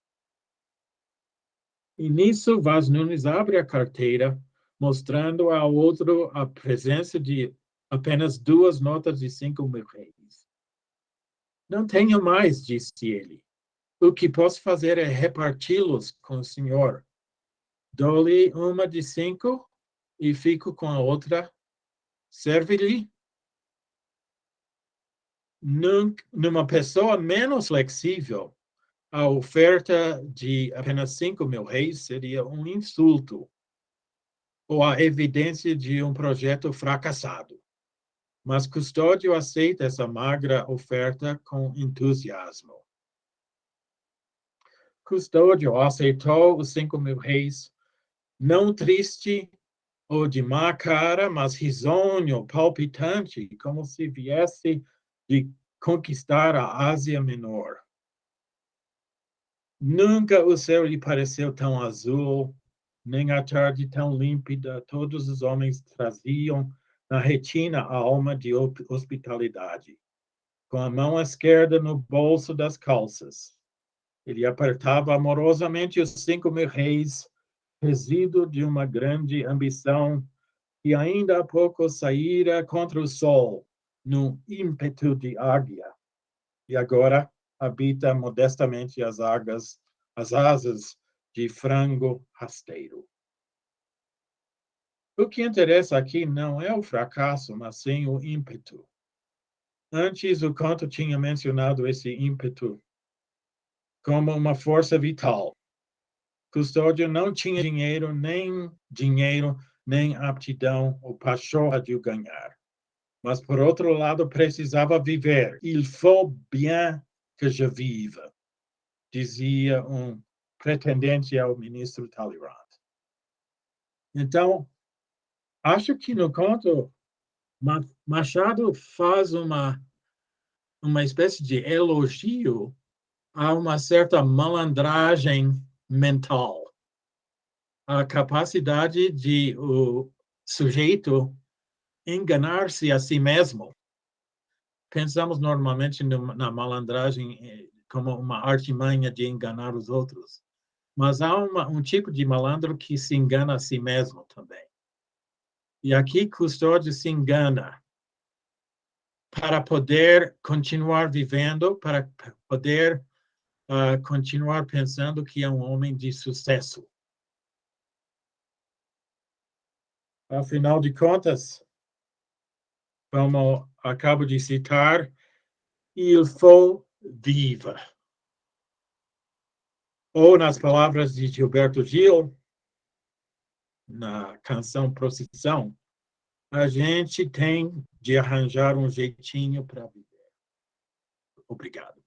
E nisso, Vaz Nunes abre a carteira, mostrando ao outro a presença de apenas 2 notas de 5 mil réis. Não tenho mais, disse ele. O que posso fazer é reparti-los com o senhor. Dou-lhe uma de 5 e fico com a outra. Serve-lhe? Numa pessoa menos flexível, a oferta de apenas 5 mil réis seria um insulto ou a evidência de um projeto fracassado. Mas Custódio aceita essa magra oferta com entusiasmo. Custódio aceitou os 5 mil réis, não triste ou de má cara, mas risonho, palpitante, como se viesse de conquistar a Ásia Menor. Nunca o céu lhe pareceu tão azul, nem a tarde tão límpida. Todos os homens traziam na retina a alma de hospitalidade. Com a mão esquerda no bolso das calças, ele apertava amorosamente os 5 mil réis, resíduo de uma grande ambição que ainda há pouco saíra contra o sol, num ímpeto de águia, e agora habita modestamente as asas de frango rasteiro. O que interessa aqui não é o fracasso, mas sim o ímpeto. Antes, o conto tinha mencionado esse ímpeto como uma força vital. Custódio não tinha dinheiro, nem aptidão ou pachorra de o ganhar. Mas, por outro lado, precisava viver. Il faut bien que je vive, dizia um pretendente ao ministro Talleyrand. Então, acho que no conto, Machado faz uma espécie de elogio a uma certa malandragem mental. A capacidade de o sujeito enganar-se a si mesmo. Pensamos normalmente na malandragem como uma artimanha de enganar os outros, mas há um tipo de malandro que se engana a si mesmo também. E aqui Custódio se engana para poder continuar vivendo, para poder continuar pensando que é um homem de sucesso. Afinal de contas, como acabo de citar, il faut vivre. Ou, nas palavras de Gilberto Gil, na canção Procissão, a gente tem de arranjar um jeitinho para viver. Obrigado.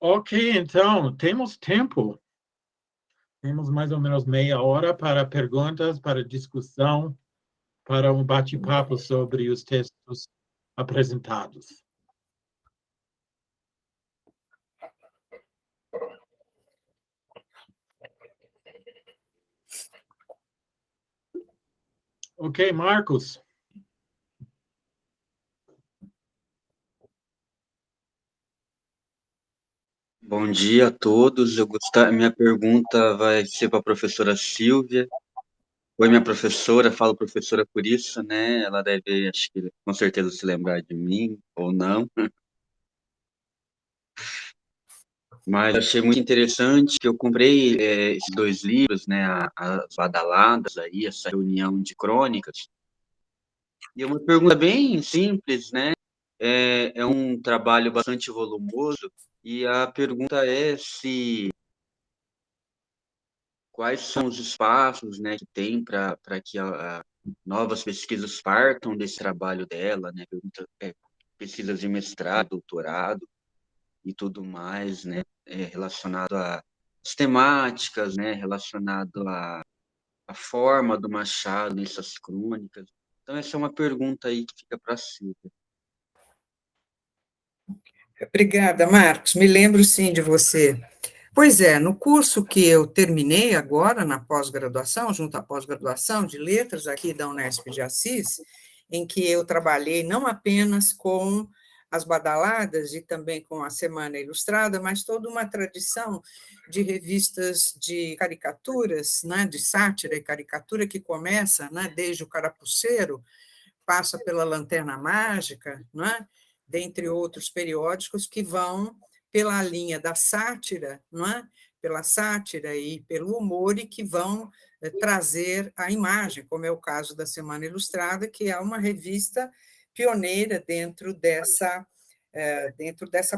Ok, então, temos tempo. Temos mais ou menos meia hora para perguntas, para discussão, para um bate-papo sobre os textos apresentados. Ok, Marcos. Bom dia a todos. Minha pergunta vai ser para a professora Silvia. Foi minha professora, falo professora por isso, né? Ela deve, acho que com certeza se lembrar de mim ou não. Mas achei muito interessante que eu comprei esses dois livros, né? As Badaladas aí, essa reunião de crônicas. E é uma pergunta bem simples, né? É um trabalho bastante volumoso e a pergunta é se quais são os espaços, né, que tem para que novas pesquisas partam desse trabalho dela, né, pesquisas de mestrado, doutorado e tudo mais, né, relacionado às temáticas, né, relacionado à forma do Machado nessas crônicas. Então, essa é uma pergunta aí que fica para a Silvia. Obrigada, Marcos. Me lembro sim de você. Pois é, no curso que eu terminei agora, na pós-graduação, junto à pós-graduação de letras aqui da Unesp de Assis, em que eu trabalhei não apenas com as badaladas e também com a Semana Ilustrada, mas toda uma tradição de revistas de caricaturas, né, de sátira e caricatura que começa, né, desde o Carapuceiro, passa pela Lanterna Mágica, né, dentre outros periódicos que vão pela linha da sátira, não é? Pela sátira e pelo humor, e que vão trazer a imagem, como é o caso da Semana Ilustrada, que é uma revista pioneira dentro dessa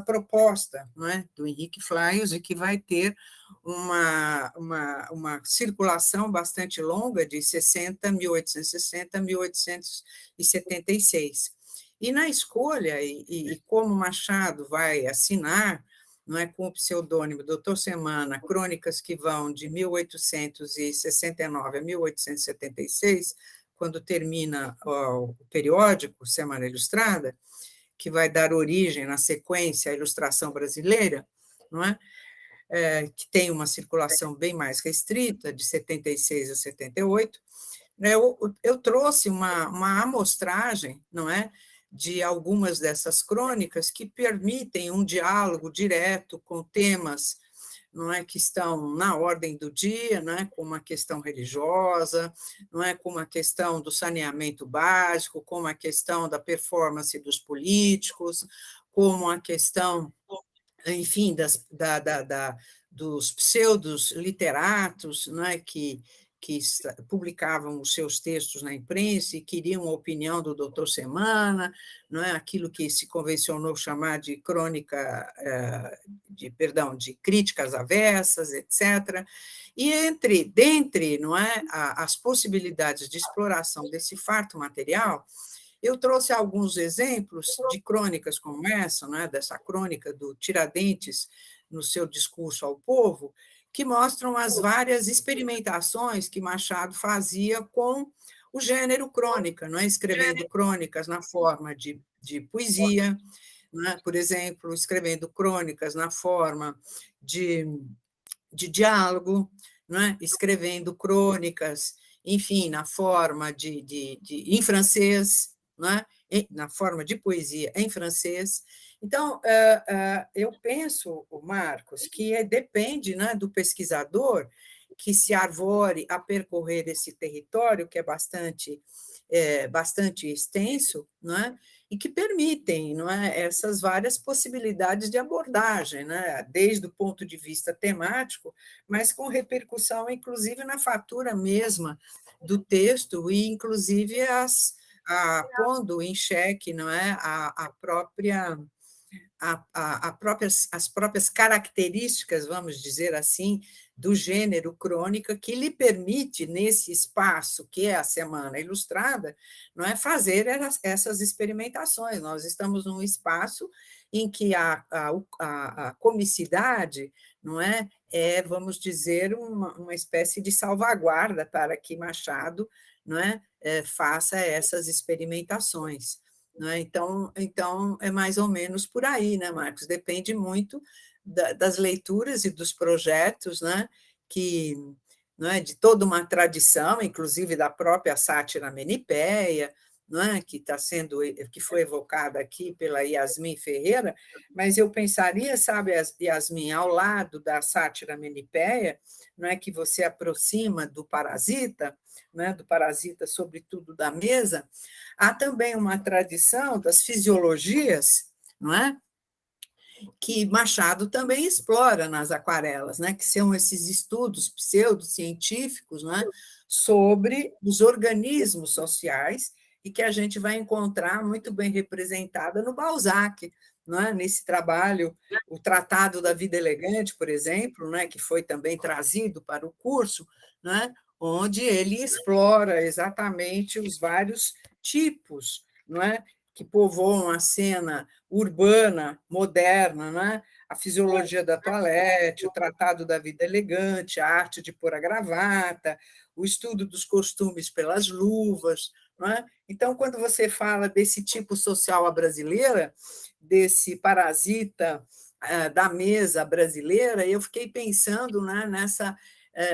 proposta, não é? Do Henrique Flaios, e que vai ter uma circulação bastante longa de 1860 a 1876. E na escolha, e como Machado vai assinar, não é, com o pseudônimo Doutor Semana, crônicas que vão de 1869 a 1876, quando termina o periódico Semana Ilustrada, que vai dar origem, na sequência, à Ilustração Brasileira, não é? Que tem uma circulação bem mais restrita, de 76 a 78, eu trouxe uma amostragem, não é, de algumas dessas crônicas que permitem um diálogo direto com temas, não é, que estão na ordem do dia, não é, como a questão religiosa, não é, como a questão do saneamento básico, como a questão da performance dos políticos, como a questão, enfim, dos pseudos literatos, não é, que publicavam os seus textos na imprensa e queriam a opinião do doutor Semana, não é, aquilo que se convencionou chamar de crônica, de críticas avessas, etc. E dentre, não é, as possibilidades de exploração desse farto material, eu trouxe alguns exemplos de crônicas como essa, né, dessa crônica do Tiradentes no seu discurso ao povo, que mostram as várias experimentações que Machado fazia com o gênero crônica, não é? Escrevendo crônicas na forma de poesia, né? Por exemplo, escrevendo crônicas na forma de diálogo, não é? Escrevendo crônicas, enfim, na forma em francês, não é? Na forma de poesia em francês. Então, eu penso, Marcos, que depende, né, do pesquisador que se arvore a percorrer esse território, que é bastante extenso, não é? E que permitem, não é, essas várias possibilidades de abordagem, né, desde o ponto de vista temático, mas com repercussão, inclusive, na fatura mesma do texto, e, inclusive, pondo em xeque, não é, as próprias características, vamos dizer assim, do gênero crônica, que lhe permite, nesse espaço que é a Semana Ilustrada, não é, fazer essas experimentações. Nós estamos num espaço em que a comicidade, não é, vamos dizer, uma espécie de salvaguarda para que Machado, não é, faça essas experimentações. Né? Então, é mais ou menos por aí, né, Marcos? Depende muito das leituras e dos projetos, né, que não é, de toda uma tradição, inclusive da própria sátira menipéia, não é, que foi evocada aqui pela Yasmin Ferreira, mas eu pensaria, sabe, Yasmin, ao lado da sátira menipéia, não é, que você aproxima do parasita, né, do parasita, sobretudo da mesa, há também uma tradição das fisiologias, não é, que Machado também explora nas aquarelas, né, que são esses estudos pseudocientíficos, né, sobre os organismos sociais e que a gente vai encontrar muito bem representada no Balzac, né, nesse trabalho, o Tratado da Vida Elegante, por exemplo, né, que foi também trazido para o curso, né, onde ele explora exatamente os vários tipos, não é, que povoam a cena urbana, moderna, né? A fisiologia da toilette, o tratado da vida elegante, a arte de pôr a gravata, o estudo dos costumes pelas luvas. Não é? Então, quando você fala desse tipo social à brasileira, desse parasita da mesa brasileira, eu fiquei pensando, né,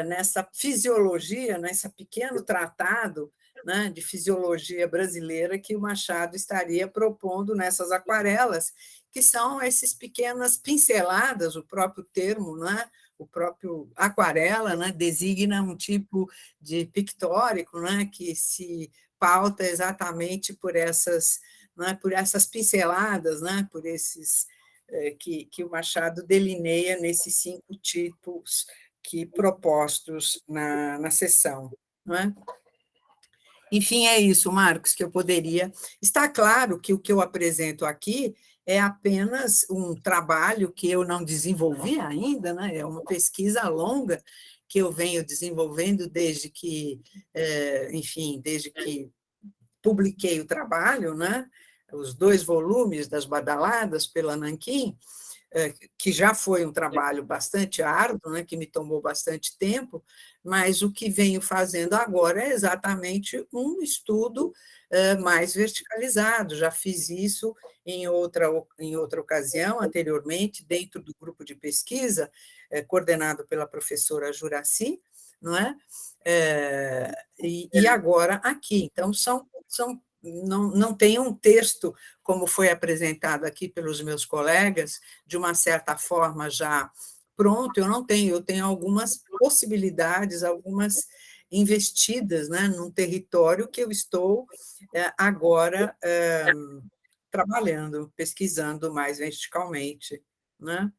nessa fisiologia, nesse pequeno tratado, né, de fisiologia brasileira que o Machado estaria propondo nessas aquarelas, que são essas pequenas pinceladas, o próprio termo, né, o próprio aquarela, né, designa um tipo de pictórico, né, que se pauta exatamente por essas, né, por essas pinceladas, né, por esses que o Machado delineia nesses 5 tipos que propostos na sessão, não é? Enfim, é isso, Marcos, que eu poderia. Está claro que o que eu apresento aqui é apenas um trabalho que eu não desenvolvi ainda, né? É uma pesquisa longa que eu venho desenvolvendo desde que, enfim, desde que publiquei o trabalho, né? Os 2 volumes das Badaladas pela Nanquim, que já foi um trabalho bastante árduo, né, que me tomou bastante tempo, mas o que venho fazendo agora é exatamente um estudo mais verticalizado. Já fiz isso em outra ocasião, anteriormente, dentro do grupo de pesquisa, coordenado pela professora Juraci, não é? E agora aqui. Então, não tem um texto, como foi apresentado aqui pelos meus colegas, de uma certa forma já pronto, eu tenho algumas possibilidades, algumas investidas, né, num território que eu estou agora trabalhando, pesquisando mais verticalmente, né?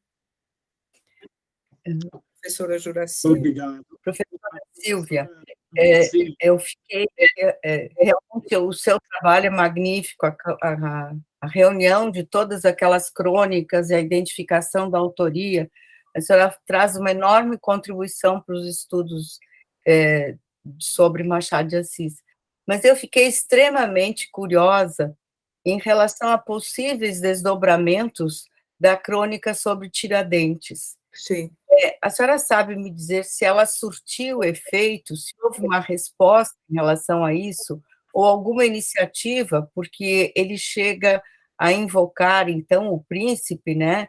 Professora Juraci. Obrigado. Professora Silvia, Sim. eu fiquei. Realmente, o seu trabalho é magnífico, a reunião de todas aquelas crônicas e a identificação da autoria. A senhora traz uma enorme contribuição para os estudos sobre Machado de Assis. Mas eu fiquei extremamente curiosa em relação a possíveis desdobramentos da crônica sobre Tiradentes. Sim. A senhora sabe me dizer se ela surtiu efeito, se houve uma resposta em relação a isso, ou alguma iniciativa, porque ele chega a invocar, então, o príncipe, né,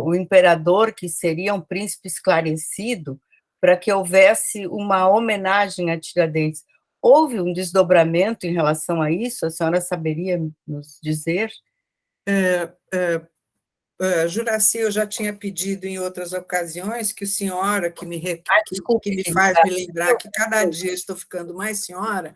o imperador, que seria um príncipe esclarecido, para que houvesse uma homenagem a Tiradentes. Houve um desdobramento em relação a isso? A senhora saberia nos dizer? Juraci, eu já tinha pedido em outras ocasiões que o senhora, que me Desculpe, faz me lembrar que cada dia estou ficando mais senhora,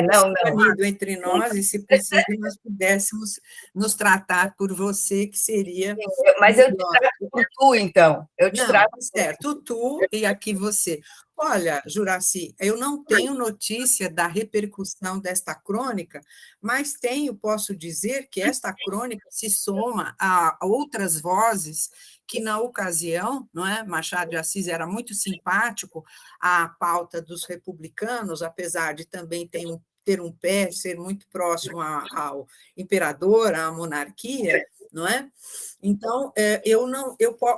não. unido entre nós, e, se possível, nós pudéssemos nos tratar por você, que seria... Mas eu te trato por tu, então. Eu te trato. Não, certo, tu e aqui você. Olha, Juraci, eu não tenho notícia da repercussão desta crônica, mas posso dizer que esta crônica se soma a outras vozes que, na ocasião, não é? Machado de Assis era muito simpático à pauta dos republicanos, apesar de também ter um pé, ser muito próximo ao imperador, à monarquia, não é? Então,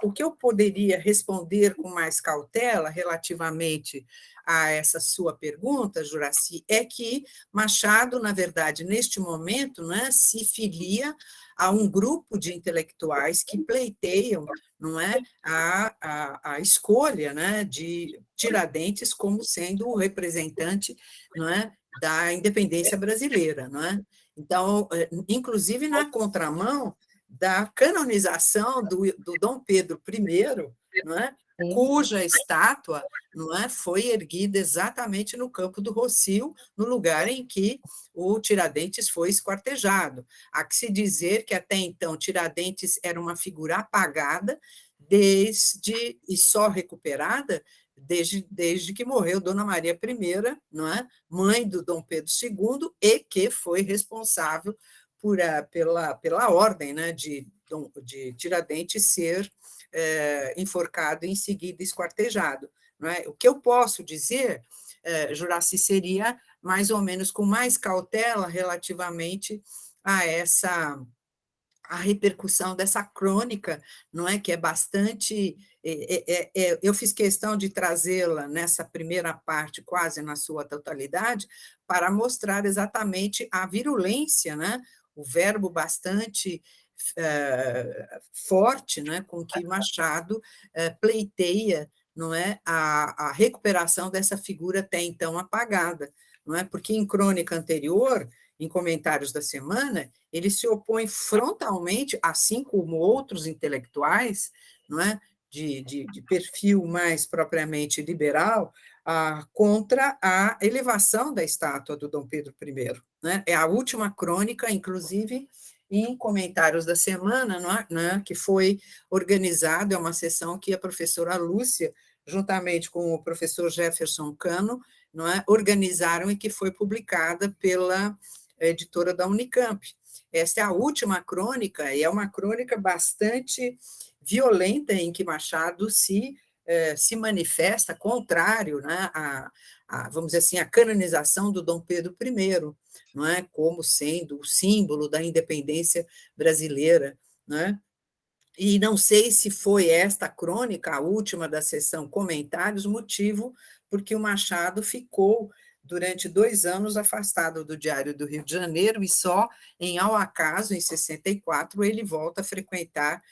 o que eu poderia responder com mais cautela relativamente a essa sua pergunta, Juraci, é que Machado, na verdade, neste momento, né, se filia a um grupo de intelectuais que pleiteiam, não é, a escolha, né, de Tiradentes como sendo o representante, não é, da independência brasileira, não é? Então, inclusive na contramão da canonização do Dom Pedro I, não é? Cuja estátua, não é, foi erguida exatamente no Campo do Rossio, no lugar em que o Tiradentes foi esquartejado. Há que se dizer que até então Tiradentes era uma figura apagada e só recuperada desde que morreu Dona Maria I, não é? Mãe do Dom Pedro II, e que foi responsável pela ordem, né, de Tiradentes ser enforcado e em seguida esquartejado. Não é? O que eu posso dizer, Juraci, seria mais ou menos com mais cautela relativamente a repercussão dessa crônica, não é, que é bastante... eu fiz questão de trazê-la nessa primeira parte, quase na sua totalidade, para mostrar exatamente a virulência, né, o verbo bastante forte, né, com que Machado pleiteia, não é, a recuperação dessa figura até então apagada, não é? Porque em crônica anterior, em Comentários da Semana, ele se opõe frontalmente, assim como outros intelectuais, não é, de perfil mais propriamente liberal, contra a elevação da estátua do Dom Pedro I. Né? É a última crônica, inclusive, em Comentários da Semana, né, que foi organizado, é uma sessão que a professora Lúcia, juntamente com o professor Jefferson Cano, não é, organizaram e que foi publicada pela editora da Unicamp. Essa é a última crônica, e é uma crônica bastante violenta, em que Machado se manifesta contrário, né, vamos dizer assim, a canonização do Dom Pedro I, não é, como sendo o símbolo da independência brasileira, né? E não sei se foi esta crônica, a última da sessão Comentários, motivo porque o Machado ficou durante 2 anos afastado do Diário do Rio de Janeiro, e só Ao Acaso, em 64, ele volta a frequentar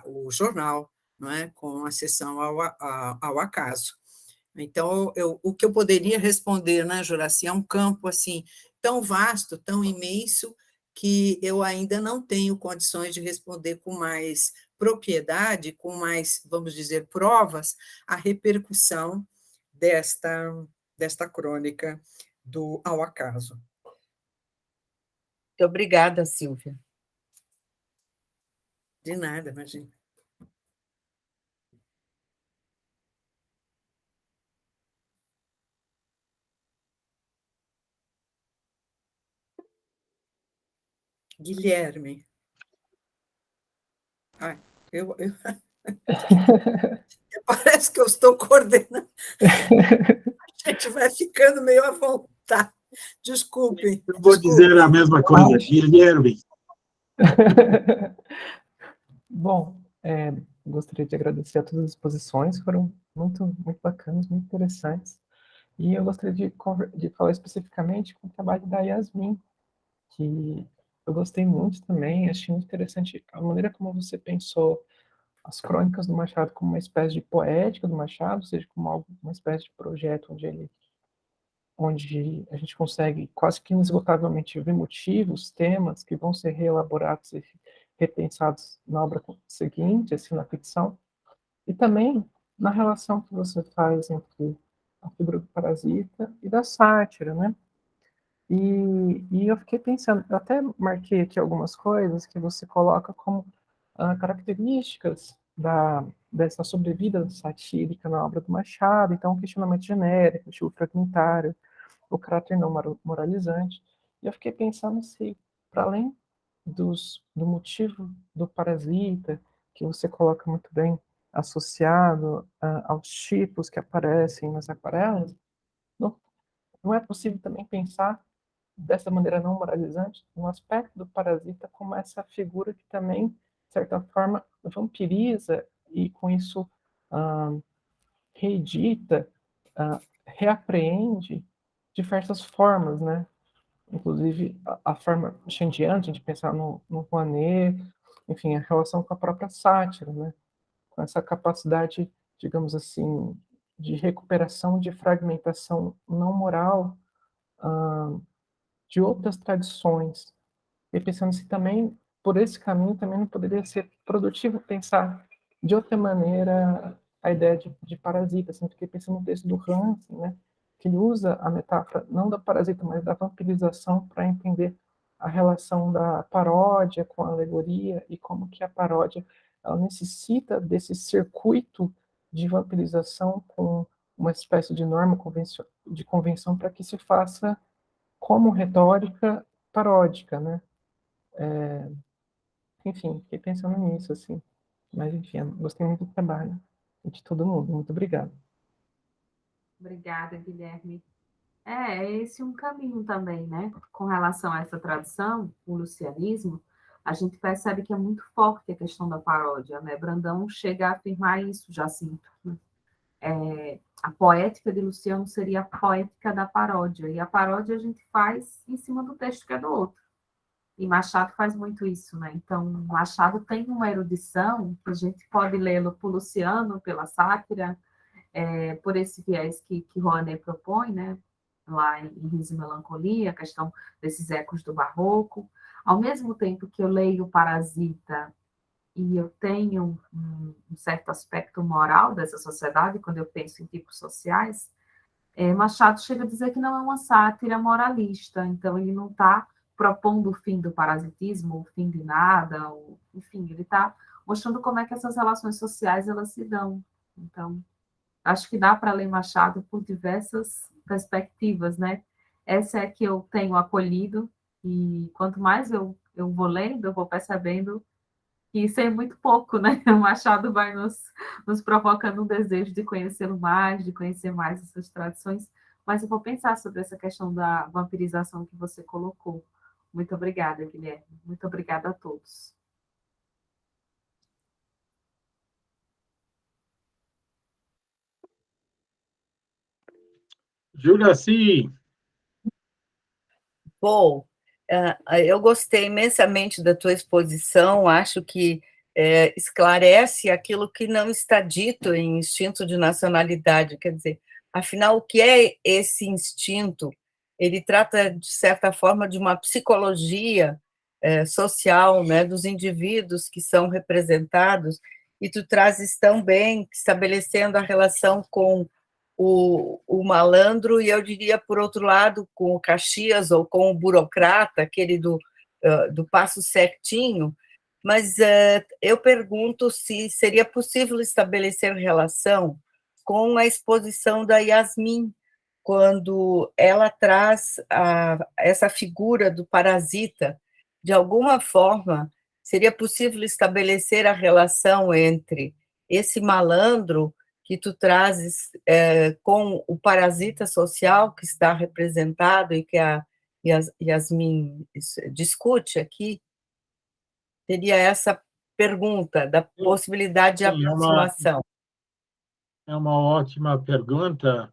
o jornal, não é? Com a sessão ao Acaso. Então, o que eu poderia responder, né, Juraci, é um campo assim tão vasto, tão imenso, que eu ainda não tenho condições de responder com mais propriedade, com mais, vamos dizer, provas, a repercussão desta crônica do Ao Acaso. Muito obrigada, Silvia. De nada, imagina. Guilherme. Ai, parece que eu estou coordenando. A gente vai ficando meio à vontade. Desculpem. Eu vou dizer a mesma coisa, Guilherme. Bom, gostaria de agradecer a todas as exposições, foram muito, muito bacanas, muito interessantes. E eu gostaria de falar especificamente com o trabalho da Yasmin, que eu gostei muito também, achei muito interessante a maneira como você pensou as crônicas do Machado como uma espécie de poética do Machado, ou seja, como uma espécie de projeto onde a gente consegue quase que inesgotavelmente ver motivos, temas que vão ser reelaborados e repensados na obra seguinte, assim, na ficção, e também na relação que você faz entre a figura do parasita e da sátira, né? E eu fiquei pensando, eu até marquei aqui algumas coisas que você coloca como características dessa sobrevida satírica na obra do Machado, então, um questionamento genérico, estilo fragmentário, o caráter não moralizante. E eu fiquei pensando se, para além do motivo do parasita, que você coloca muito bem associado aos tipos que aparecem nas aquarelas, não é possível também pensar dessa maneira não moralizante, um aspecto do parasita como essa figura que também, de certa forma, vampiriza e, com isso, reedita, reapreende diversas formas, né? Inclusive a forma shandiante de pensar no Rouanet, enfim, a relação com a própria sátira, né? Com essa capacidade, digamos assim, de recuperação, de fragmentação não moral de outras tradições. E pensando se também, por esse caminho, também não poderia ser produtivo pensar de outra maneira a ideia de parasita. Assim, fiquei pensando no texto do Hansen, né, que ele usa a metáfora não da parasita, mas da vampirização para entender a relação da paródia com a alegoria e como que a paródia ela necessita desse circuito de vampirização com uma espécie de norma de convenção para que se faça como retórica paródica, né? Enfim, fiquei pensando nisso, assim. Mas, enfim, eu gostei muito do trabalho e de todo mundo. Muito obrigado. Obrigada, Guilherme. É esse um caminho também, né? Com relação a essa tradição, o lucianismo, a gente percebe que é muito forte a questão da paródia, né? Brandão chega a afirmar isso, Jacinto. A poética de Luciano seria a poética da paródia, e a paródia a gente faz em cima do texto que é do outro. E Machado faz muito isso, né? Então, Machado tem uma erudição que a gente pode lê-lo por Luciano, pela sátira, por esse viés que Rouanet propõe, né? Lá em Riso e Melancolia, a questão desses ecos do barroco. Ao mesmo tempo que eu leio Parasita e eu tenho um certo aspecto moral dessa sociedade, quando eu penso em tipos sociais, Machado chega a dizer que não é uma sátira moralista, então ele não está propondo o fim do parasitismo, o fim de nada, enfim, ele está mostrando como é que essas relações sociais elas se dão. Então, acho que dá para ler Machado por diversas perspectivas, né? Essa é que eu tenho acolhido, e quanto mais eu vou lendo, eu vou percebendo que isso é muito pouco, né? O Machado vai nos provocando um desejo de conhecê-lo mais, de conhecer mais essas tradições, mas eu vou pensar sobre essa questão da vampirização que você colocou. Muito obrigada, Guilherme. Muito obrigada a todos. Juraci, Bom, eu gostei imensamente da tua exposição, acho que esclarece aquilo que não está dito em Instinto de Nacionalidade, quer dizer, afinal, o que é esse instinto? Ele trata, de certa forma, de uma psicologia social, né, dos indivíduos que são representados, e tu trazes tão bem, estabelecendo a relação com o malandro, e eu diria, por outro lado, com o Caxias ou com o burocrata, aquele do passo certinho, mas eu pergunto se seria possível estabelecer relação com a exposição da Yasmin, quando ela traz essa figura do parasita. De alguma forma, seria possível estabelecer a relação entre esse malandro que tu trazes com o parasita social que está representado e que a Yasmin discute aqui? Seria essa pergunta da possibilidade de sim, aproximação. é uma ótima pergunta.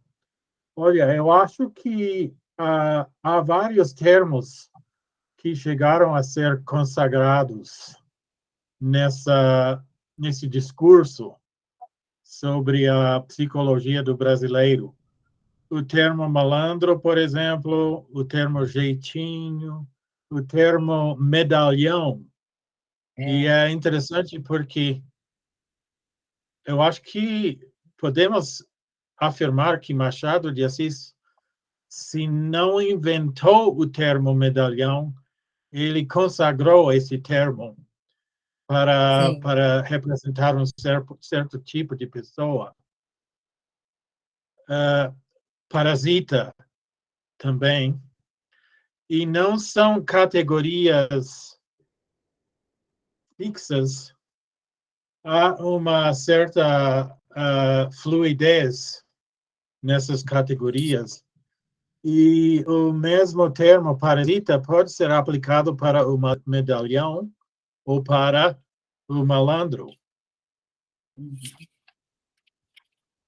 Olha, eu acho que há vários termos que chegaram a ser consagrados nesse discurso sobre a psicologia do brasileiro. O termo malandro, por exemplo, o termo jeitinho, o termo medalhão. E é interessante porque eu acho que podemos afirmar que Machado de Assis, se não inventou o termo medalhão, ele consagrou esse termo para representar um certo tipo de pessoa. Parasita também. E não são categorias fixas, há uma certa fluidez nessas categorias. E o mesmo termo parasita pode ser aplicado para o medalhão ou para o malandro.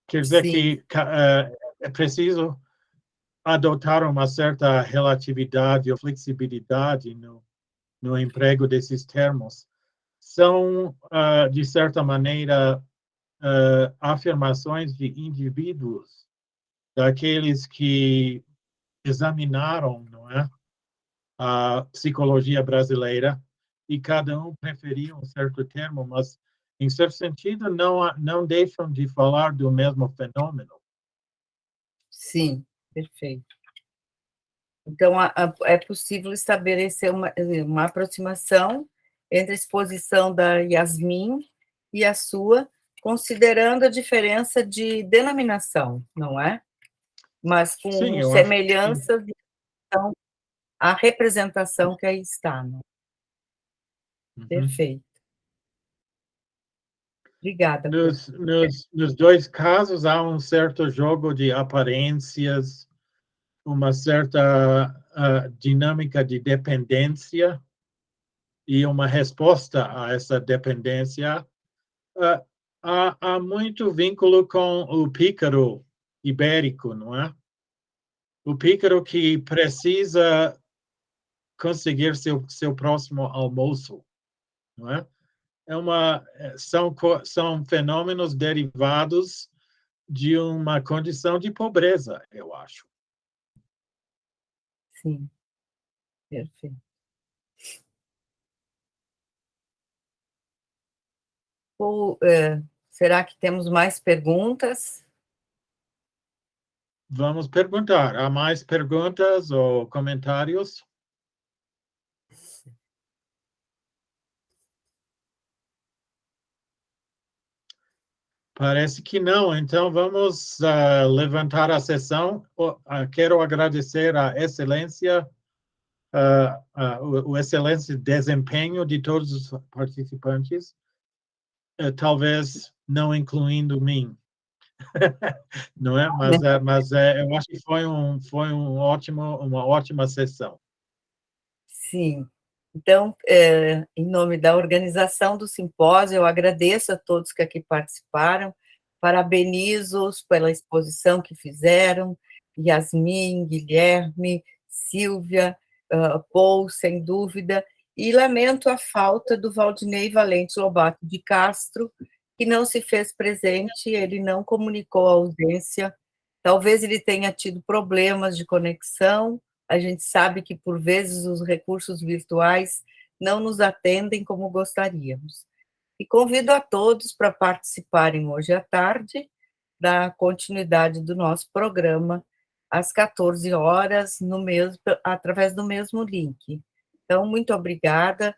Quer dizer que é preciso adotar uma certa relatividade ou flexibilidade no emprego desses termos. São, de certa maneira, afirmações de indivíduos, daqueles que examinaram, não é, a psicologia brasileira, e cada um preferia um certo termo, mas, em certo sentido, não deixam de falar do mesmo fenômeno. Sim, perfeito. Então, é possível estabelecer uma aproximação entre a exposição da Yasmin e a sua, considerando a diferença de denominação, não é? Mas com Sim, eu semelhanças em relação à representação que aí está. Né? Perfeito. Obrigada. Nos dois casos, há um certo jogo de aparências, uma certa dinâmica de dependência e uma resposta a essa dependência. Há muito vínculo com o pícaro ibérico, não é? O pícaro que precisa conseguir seu próximo almoço, não é? São fenômenos derivados de uma condição de pobreza, eu acho. Sim, perfeito. Ou, será que temos mais perguntas? Vamos perguntar. Há mais perguntas ou comentários? Parece que não. Então, vamos levantar a sessão. Quero agradecer a excelência, o excelente desempenho de todos os participantes, talvez não incluindo mim. Não é? Mas eu acho que foi uma ótima sessão. Sim. Então, em nome da organização do simpósio, eu agradeço a todos que aqui participaram, parabenizo-os pela exposição que fizeram, Yasmin, Guilherme, Silvia, Paul, sem dúvida, e lamento a falta do Valdinei Valente Lobato de Castro, que não se fez presente, ele não comunicou a ausência, talvez ele tenha tido problemas de conexão. A gente sabe que, por vezes, os recursos virtuais não nos atendem como gostaríamos. E convido a todos para participarem hoje à tarde da continuidade do nosso programa, às 14 horas, através do mesmo link. Então, muito obrigada.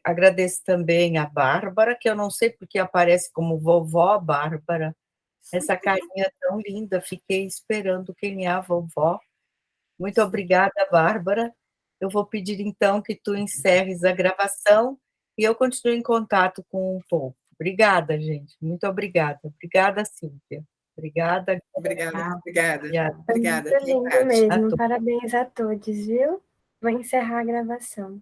Agradeço também a Bárbara, que eu não sei porque aparece como vovó Bárbara, essa carinha tão linda, fiquei esperando quem é a vovó. Muito obrigada, Bárbara. Eu vou pedir, então, que tu encerres a gravação e eu continuo em contato com o povo. Obrigada, gente. Muito obrigada. Obrigada, Cíntia. Obrigada. Obrigada. Foi muito lindo mesmo. Parabéns a todos, viu? Vou encerrar a gravação.